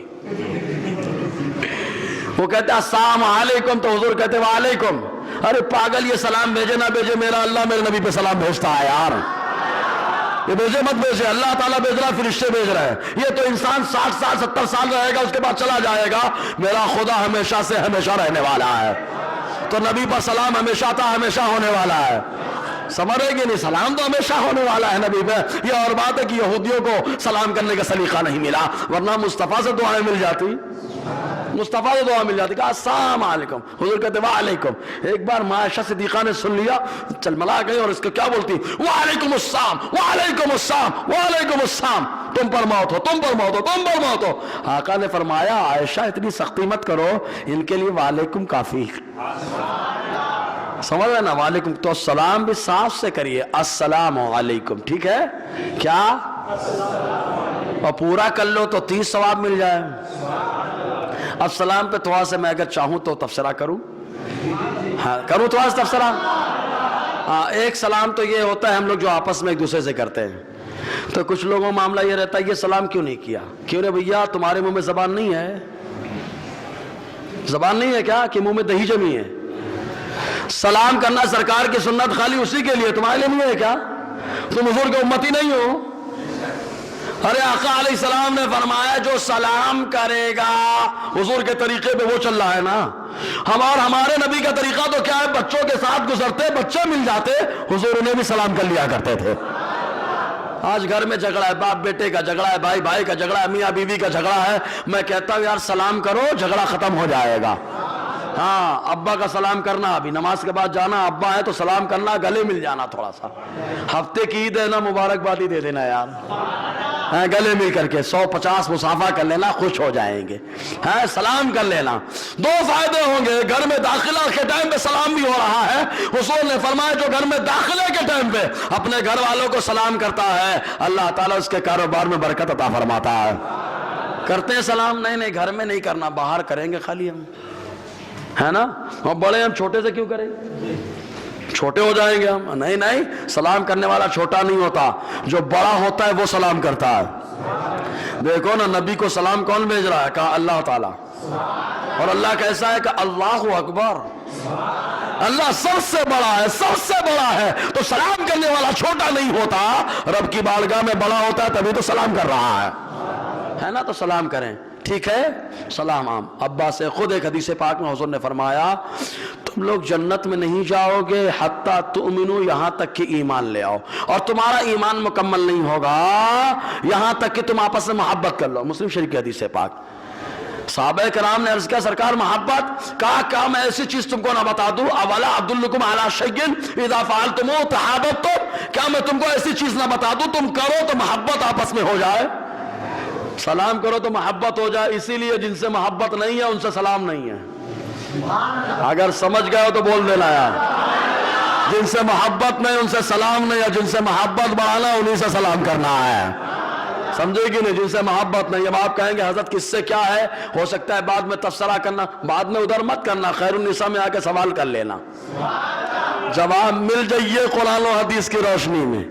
وہ کہتے السلام علیکم تو حضور کہتے وعلیکم۔ ارے پاگل، یہ سلام بھیجے نہ بھیجے، میرا اللہ میرے نبی پہ سلام بھیجتا ہے یار، یہ بھیجے مت بھیجے، اللہ تعالیٰ بھیج رہا ہے، فرشتے بھیج رہے ہیں۔ یہ تو انسان 60 سال 70 سال رہے گا، اس کے بعد چلا جائے گا، میرا خدا ہمیشہ سے ہمیشہ رہنے والا ہے۔ تو نبی پر سلام ہمیشہ تھا، ہمیشہ ہونے والا ہے، سمجھ رہے کہ نہیں؟ سلام تو ہمیشہ ہونے والا ہے نبی پہ۔ یہ اور بات ہے کہ یہودیوں کو سلام کرنے کا سلیقہ نہیں ملا، ورنہ مصطفیٰ سے دعائیں مل جاتی، مصطفیٰ سے دعا مل جاتی، کہا السلام علیکم، حضور کہتے وعلیکم۔ ایک بار عائشہ صدیقہ نے سن لیا، چلملا گئی اور اس کو کیا بولتی؟ وعلیکم السلام، وعلیکم السلام، وعلیکم السلام، تم پر موت ہو، تم پر موت ہو، تم پر موت ہو۔ آقا نے فرمایا عائشہ اتنی سختی مت کرو، ان کے لیے وعلیکم کافی، سمجھ رہے نا؟ وعلیکم تو سلام بھی صاف سے کریے، السلام علیکم، ٹھیک ہے کیا؟ اور پورا کر لو تو 30 ثواب مل جائے۔ اب سلام پہ تھوڑا سے میں اگر چاہوں تو تبصرہ کروں، ہاں کروں تھوڑا سا تبصرہ۔ ہاں ایک سلام تو یہ ہوتا ہے ہم لوگ جو آپس میں ایک دوسرے سے کرتے ہیں، تو کچھ لوگوں معاملہ یہ رہتا ہے یہ سلام کیوں نہیں کیا؟ کیوں رے بھیا تمہارے منہ میں زبان نہیں ہے؟ زبان نہیں ہے کیا کہ منہ میں دہی جمی ہے؟ سلام کرنا سرکار کی سنت خالی اسی کے لیے، تمہارے لیے نہیں ہے کیا؟ تم حضور کے امتی نہیں ہو؟ ارے آقا علیہ السلام نے فرمایا جو سلام کرے گا حضور کے طریقے پہ وہ چل رہا ہے نا۔ ہم اور ہمارے نبی کا طریقہ تو کیا ہے؟ بچوں کے ساتھ گزرتے، بچے مل جاتے، حضور انہیں بھی سلام کر لیا کرتے تھے۔ آج گھر میں جھگڑا ہے، باپ بیٹے کا جھگڑا ہے، بھائی بھائی کا جھگڑا ہے، میاں بیوی کا جھگڑا ہے، میں کہتا ہوں یار سلام کرو، جھگڑا ختم ہو جائے گا۔ ہاں ابا کا سلام کرنا، ابھی نماز کے بعد جانا، ابا ہے تو سلام کرنا، گلے مل جانا تھوڑا سا، ہفتے کی عید ہے نا، مبارکبادی دے دینا یار، گلے مل کر کے 150 مصافحہ کر لینا، خوش ہو جائیں گے، سلام کر لینا۔ دو فائدے ہوں گے، گھر میں داخلہ کے ٹائم پہ سلام بھی ہو رہا ہے، حضور نے فرمایا جو گھر میں داخلے کے ٹائم پہ اپنے گھر والوں کو سلام کرتا ہے اللہ تعالیٰ اس کے کاروبار میں برکت عطا فرماتا ہے۔ کرتے ہیں سلام؟ نہیں گھر میں نہیں کرنا، باہر کریں گے خالی ہم، ہے نا؟ اور بڑے ہم چھوٹے سے کیوں کریں؟ چھوٹے ہو جائیں گے ہم؟ نہیں، سلام کرنے والا چھوٹا نہیں ہوتا، جو بڑا ہوتا ہے وہ سلام کرتا ہے۔ دیکھو نا نبی کو سلام کون بھیج رہا ہے؟ کہا اللہ تعالیٰ، اور اللہ کیسا ہے کہ اللہ اکبر، اللہ سب سے بڑا ہے، سب سے بڑا ہے، تو سلام کرنے والا چھوٹا نہیں ہوتا، رب کی بارگاہ میں بڑا ہوتا ہے تبھی تو سلام کر رہا ہے نا؟ تو سلام کریں، ٹھیک ہے؟ سلام عام۔ ابا سے خود ایک حدیث پاک میں حضور نے فرمایا تم لوگ جنت میں نہیں جاؤ گے حتی تؤمنو، یہاں تک کہ ایمان لے آؤ، اور تمہارا ایمان مکمل نہیں ہوگا یہاں تک کہ تم آپس میں محبت کر لو، مسلم شریف کی حدیث پاک۔ صحابہ کرام نے عرض کیا سرکار محبت؟ کہا کیا میں ایسی چیز تم کو نہ بتا دوں؟ اولا ادلکم علی شیء اذا فعلتموہ تحاببتم، کیا میں تم کو ایسی چیز نہ بتا دوں تم کرو تو محبت آپس میں ہو جائے؟ سلام کرو تو محبت ہو جائے، اسی لیے جن سے محبت نہیں ہے ان سے سلام نہیں ہے۔ اگر سمجھ گئے ہو تو بول دینا یار، جن سے محبت نہیں ان سے سلام نہیں ہے، جن سے محبت بڑھانا انہیں سے سلام کرنا ہے، سمجھے کہ نہیں؟ جن سے محبت نہیں۔ اب آپ کہیں گے حضرت کس سے کیا ہے؟ ہو سکتا ہے بعد میں تبصرہ کرنا، بعد میں ادھر مت کرنا، خیر النساء میں آ کے سوال کر لینا، جواب مل جائیے قرآن و حدیث کی روشنی میں،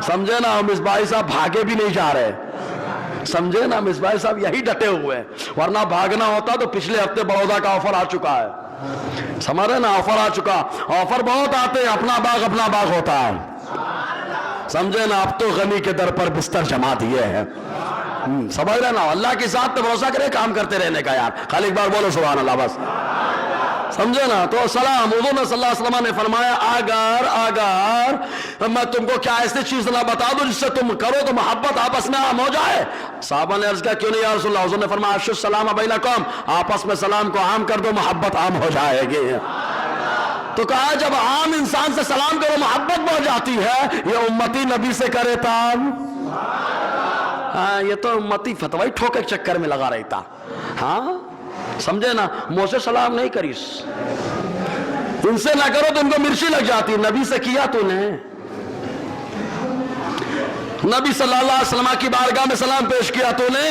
سمجھے نا؟ مصباحی صاحب بھاگے بھی نہیں جا رہے، سمجھے نا؟ مصباحی صاحب یہی ڈٹے ہوئے ہیں، ورنہ بھاگنا ہوتا تو پچھلے ہفتے بڑودا کا آفر آ چکا ہے، سمجھ رہے نا؟ آفر آ چکا، آفر بہت آتے ہیں، اپنا باغ ہوتا ہے، سمجھے نا؟ اب تو غنی کے در پر بستر جما دیے ہیں، سمجھ رہے نا؟ اللہ کی ذات پہ بھروسہ کرے، کام کرتے رہنے کا یار، خالی ایک بار بولو سبحان اللہ بس، سمجھے نا؟ تو سلام، حضور نے صلی اللہ علیہ وسلم نے فرمایا اگر میں تم کو کیا ایسی چیز نہ بتا دوں جس سے تم کرو تو محبت آپس میں عام ہو جائے؟ صحابہ نے عرض کیا کیوں نہیں یا رسول اللہ؟ حضور نے فرمایا افشوا السلام بینکم، آپس میں سلام کو عام کر دو، محبت عام ہو جائے گی۔ تو کہا جب عام انسان سے سلام کرو محبت بڑھ جاتی ہے، یہ امتی نبی سے کرے تب؟ یہ تو امتی فتوائی ٹھوکے چکر میں لگا رہتا، ہاں سمجھے نا؟ منہ سے سلام نہیں کریس، ان سے نہ کرو تو ان کو مرچی لگ جاتی، نبی سے کیا تو نے؟ نبی صلی اللہ علیہ وسلم کی بارگاہ میں سلام پیش کیا تو نے؟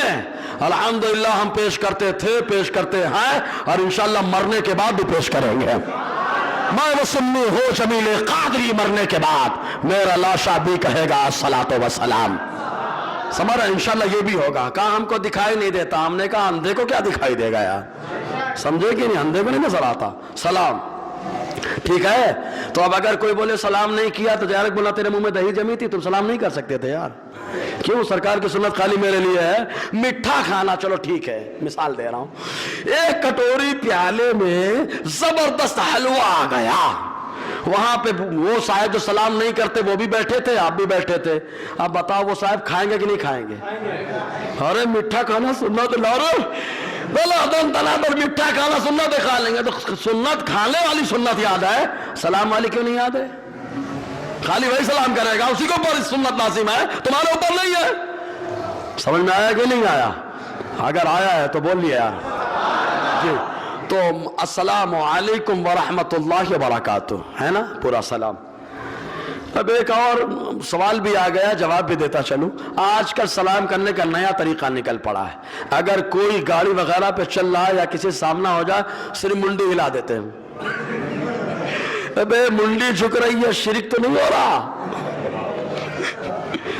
الحمدللہ ہم پیش کرتے تھے، پیش کرتے ہیں، اور انشاءاللہ مرنے کے بعد بھی پیش کریں گے۔ میں وہ سنی ہو جمیل قادری، مرنے کے بعد میرا لاشا بھی کہے گا الصلاۃ والسلام، سمجھ رہے؟ انشاءاللہ یہ بھی ہوگا۔ کہا ہم کو دکھائی نہیں دیتا، ہم نے کہا اندھے کو کیا دکھائی دے گا یار، سمجھے کہ نہیں؟ اندھے کو نہیں نظر آتا۔ سلام ٹھیک ہے؟ تو اب اگر کوئی بولے سلام نہیں کیا تو ڈائریکٹ بولا تیرے منہ میں دہی جمی تھی، تم سلام نہیں کر سکتے تھے یار؟ کیوں؟ سرکار کی سنت خالی میرے لیے ہے؟ میٹھا کھانا چلو ٹھیک ہے، مثال دے رہا ہوں، ایک کٹوری پیالے میں زبردست حلوہ آ گیا، وہاں پہ وہ صاحب جو سلام نہیں کرتے وہ بھی بیٹھے تھے، آپ بھی بیٹھے تھے، اب بتاؤ وہ صاحب کھائیں گے کہ نہیں کھائیں گے؟ ارے میٹھا کھانا سنت میٹھا کھانا سنت کھا لیں گے، تو سنت کھانے والی سنت یاد ہے، سلام والی کیوں نہیں یاد ہے؟ خالی وہی سلام کرے گا، اسی کو اوپر سنت لازم ہے، تمہارے اوپر نہیں ہے۔ سمجھ میں آیا کہ نہیں آیا؟ اگر آیا ہے تو بول لیا یار جی۔ تو السلام علیکم ورحمۃ اللہ وبرکاتہ ہے نا، پورا سلام۔ اب ایک اور سوال بھی آ گیا، جواب بھی دیتا چلوں۔ آج کل سلام کرنے کا نیا طریقہ نکل پڑا ہے، اگر کوئی گاڑی وغیرہ پہ چل رہا ہے یا کسی سامنا ہو جائے صرف منڈی ہلا دیتے ہیں۔ ابے منڈی جھک رہی ہے، شرک تو نہیں ہو رہا؟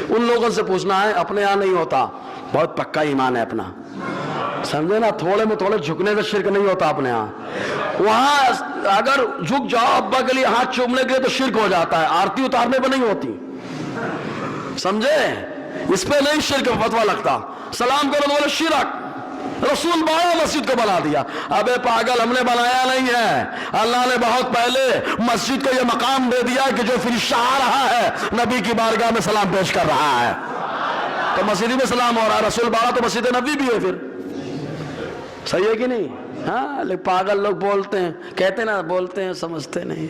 ان لوگوں سے پوچھنا ہے، اپنے یہاں نہیں ہوتا، بہت پکا ایمان ہے اپنا، سمجھے نا، تھوڑے میں تھوڑے جھکنے سے شرک نہیں ہوتا اپنے ہاں۔ وہاں اگر جھک جاؤ ابا کے لیے ہاتھ چومنے کے لیے تو شرک ہو جاتا ہے، آرتی اتارنے پہ نہیں ہوتی، سمجھے؟ اس پہ نہیں شرک فتویٰ لگتا، سلام کرو بولے شرک، رسول بڑا مسجد کو بنا دیا۔ ابے پاگل، ہم نے بنایا نہیں ہے، اللہ نے بہت پہلے مسجد کو یہ مقام دے دیا کہ جو فرشتہ آ رہا ہے نبی کی بارگاہ میں سلام پیش کر رہا ہے تو مسجد میں سلام ہو رہا ہے، رسول بڑا تو مسجد نبی بھی ہے، پھر صحیح ہے کہ نہیں؟ ہاں، لیکن پاگل لوگ بولتے ہیں، کہتے نا بولتے ہیں، سمجھتے نہیں۔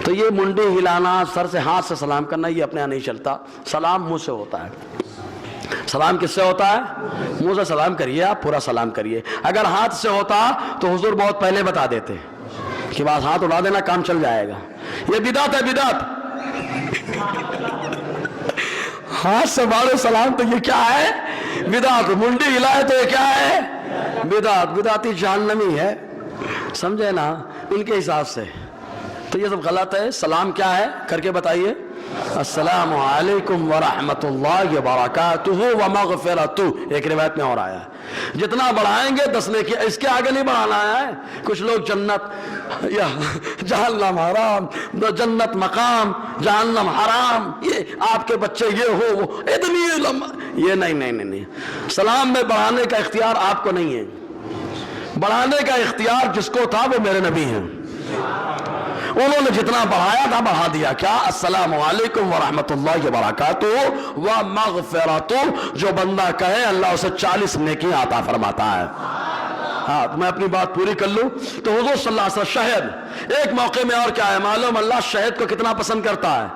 تو یہ منڈی ہلانا، سر سے ہاتھ سے سلام کرنا، یہ اپنے یہاں نہیں چلتا، سلام منہ سے ہوتا ہے۔ سلام کس سے ہوتا ہے؟ منہ سے سلام کریے، آپ پورا سلام کریے۔ اگر ہاتھ سے ہوتا تو حضور بہت پہلے بتا دیتے کہ بس ہاتھ اٹھا دینا، کام چل جائے گا۔ یہ بدعت ہے، بدعت۔ ہاتھ سے مارو سلام تو یہ کیا ہے؟ بدعت۔ منڈی ہلائے تو یہ کیا ہے؟ بدعت۔ بدعتی جہنمی ہے، سمجھے نا، ان کے حساب سے تو یہ سب غلط ہے۔ سلام کیا ہے؟ کر کے بتائیے، السلام علیکم ورحمۃ اللہ وبرکاتہ ومغفرتہ، ایک روایت میں اور آیا ہے۔ جتنا بڑھائیں گے 10 نیکی، اس کے آگے نہیں بڑھانا ہے۔ کچھ لوگ جنت یا جہنم حرام، جنت مقام، جہنم حرام، یہ آپ کے بچے یہ ہو وہ اتنی لمبا، یہ نہیں۔ سلام میں بڑھانے کا اختیار آپ کو نہیں ہے، بڑھانے کا اختیار جس کو تھا وہ میرے نبی ہیں، انہوں نے جتنا بڑھایا تھا بڑھا دیا۔ کیا؟ السلام علیکم ورحمۃ اللہ وبرکاتہ ومغفرتہ، جو بندہ کہے اللہ اسے 40 نیکیاں عطا فرماتا ہے۔ ہاں، میں اپنی بات پوری کر لوں تو حضور صلی اللہ علیہ وسلم شہد، ایک موقع میں اور کیا ہے معلوم، اللہ شہد کو کتنا پسند کرتا ہے،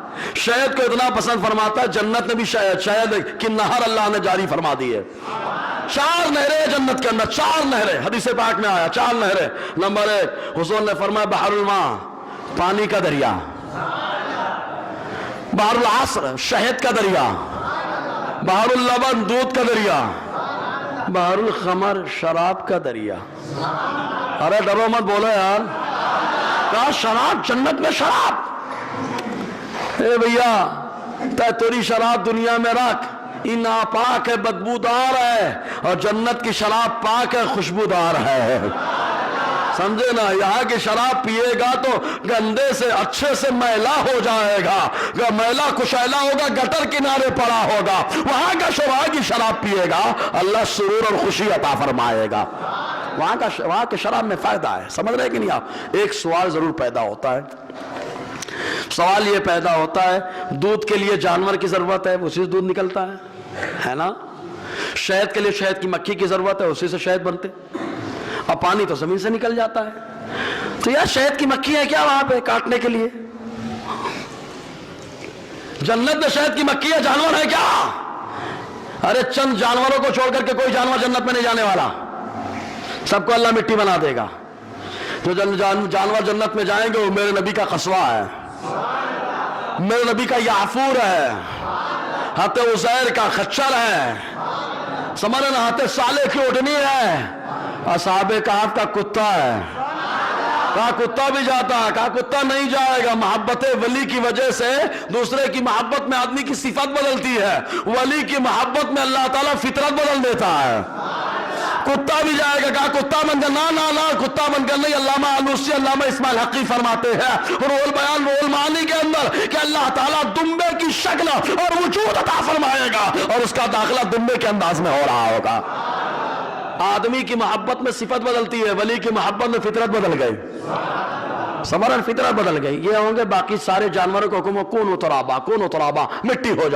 شہد کو اتنا پسند فرماتا ہے، جنت میں بھی شہد کی نہر اللہ نے جاری فرما دی ہے۔ 4 نہریں جنت کے اندر، 4 نہریں، حدیث پاک میں آیا 4 نہریں۔ نمبر 1 حضور نے فرمایا بحر الماء، پانی کا دریا، بحر العسر، شہد کا دریا، بحر اللبن، دودھ کا دریا، بحر الخمر، شراب کا دریا۔ ارے ڈرو مت، بولو یار، کہا شراب، جنت میں شراب؟ اے بھیا، تیری شراب دنیا میں رکھ، یہ ناپاک ہے، بدبودار ہے، اور جنت کی شراب پاک ہے، خوشبودار ہے، سمجھے نا؟ یہاں کی شراب پیے گا تو گندے سے اچھے سے میلا ہو جائے گا، میلا کشیلا ہوگا، گٹر کنارے پڑا ہوگا، وہاں کی شراب پیے گا، اللہ سرور اور خوشی عطا فرمائے گا۔ وہاں کے شراب میں فائدہ ہے، سمجھ رہے کہ نہیں آپ؟ ایک سوال ضرور پیدا ہوتا ہے، سوال یہ پیدا ہوتا ہے، دودھ کے لیے جانور کی ضرورت ہے، اسی سے دودھ نکلتا ہے نا؟ شہد کے لیے شہد کی مکھی کی ضرورت ہے، اسی سے شہد بنتے، اور پانی تو زمین سے نکل جاتا ہے۔ تو یار شہد کی مکھی ہے کیا وہاں پہ کاٹنے کے لیے؟ جنت میں شہد کی مکھی ہے، جانور ہے کیا؟ ارے چند جانوروں کو چھوڑ کر کے کوئی جانور جنت میں نہیں جانے والا، سب کو اللہ مٹی بنا دے گا۔ جو جانور جنت میں جائیں گے وہ میرے نبی کا قصوہ ہے، میرے نبی کا یعفور ہے، ہاتھ عزیر کا خچر ہے، سمجھے نا، ہاتھ صالح کی اٹھنی ہے، اصحاب کہف کا کتا ہے۔ کہا کتا بھی جاتا ہے، کہا کتا نہیں جائے گا، محبت ولی کی وجہ سے دوسرے کی محبت میں آدمی کی صفت بدلتی ہے، ولی کی محبت میں اللہ تعالیٰ فطرت بدل دیتا ہے۔ کتا بھی جائے گا، کہا کتا بن کر، نا کتا بن کر نہیں۔ علامہ آلوسی، علامہ اسماعیل حقی فرماتے ہیں رول بیان رول معنی کے اندر کہ اللہ تعالیٰ دمبے کی شکل اور وجود عطا فرمائے گا اور اس کا داخلہ دمبے کے انداز میں ہو رہا ہوگا۔ آدمی کی محبت میں صفت بدلتی ہے، ولی کی محبت میں فطرت بدل گئی، سمرن فطرت بدل گئی۔ یہ ہوں گے باقی سارے جانوروں کو حکم کون ترابا، مٹی ہو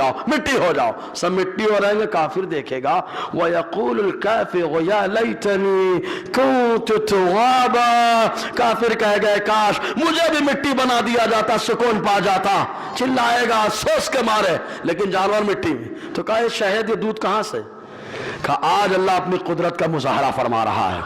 جاؤ، سب مٹی ہو رہیں گے۔ کافر دیکھے گا وَيَقُولُ الْكَافِرُ يَا لَيْتَنِي كُنْتُ تُرَابًا، کافر کہے گا کاش مجھے بھی مٹی بنا دیا جاتا، سکون پا جاتا، چلائے گا افسوس کے مارے۔ لیکن جانور مٹی میں، تو کہا یہ شہد یہ دودھ کہاں سے؟ کہا آج اللہ اپنی قدرت کا مظاہرہ فرما رہا ہے۔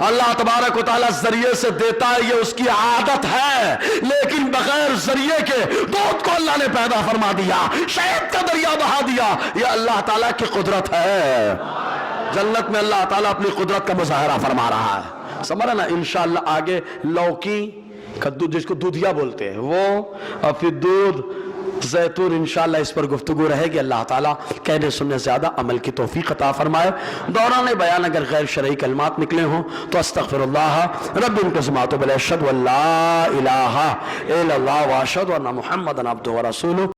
اللہ تبارک و تعالیٰ ذریعے سے دیتا ہے، یہ اس کی عادت ہے، لیکن بغیر ذریعے کے دودھ کو اللہ نے پیدا فرما دیا، شہد کا دریا بہا دیا، یہ اللہ تعالیٰ کی قدرت ہے۔ جنت میں اللہ تعالیٰ اپنی قدرت کا مظاہرہ فرما رہا ہے، سمجھا نا۔ انشاءاللہ آگے لوکی کدو جس کو دودھیا بولتے ہیں وہ، اور پھر دودھ زیتون، انشاءاللہ اس پر گفتگو رہے گی۔ اللہ تعالیٰ کہنے سننے زیادہ عمل کی توفیق عطا فرمائے۔ دوران بیان اگر غیر شرعی کلمات نکلے ہوں تو استغفر اللہ رب العزت و اشہد ان لا الہ الا اللہ واشہد ان محمدا عبدہ ورسولہ۔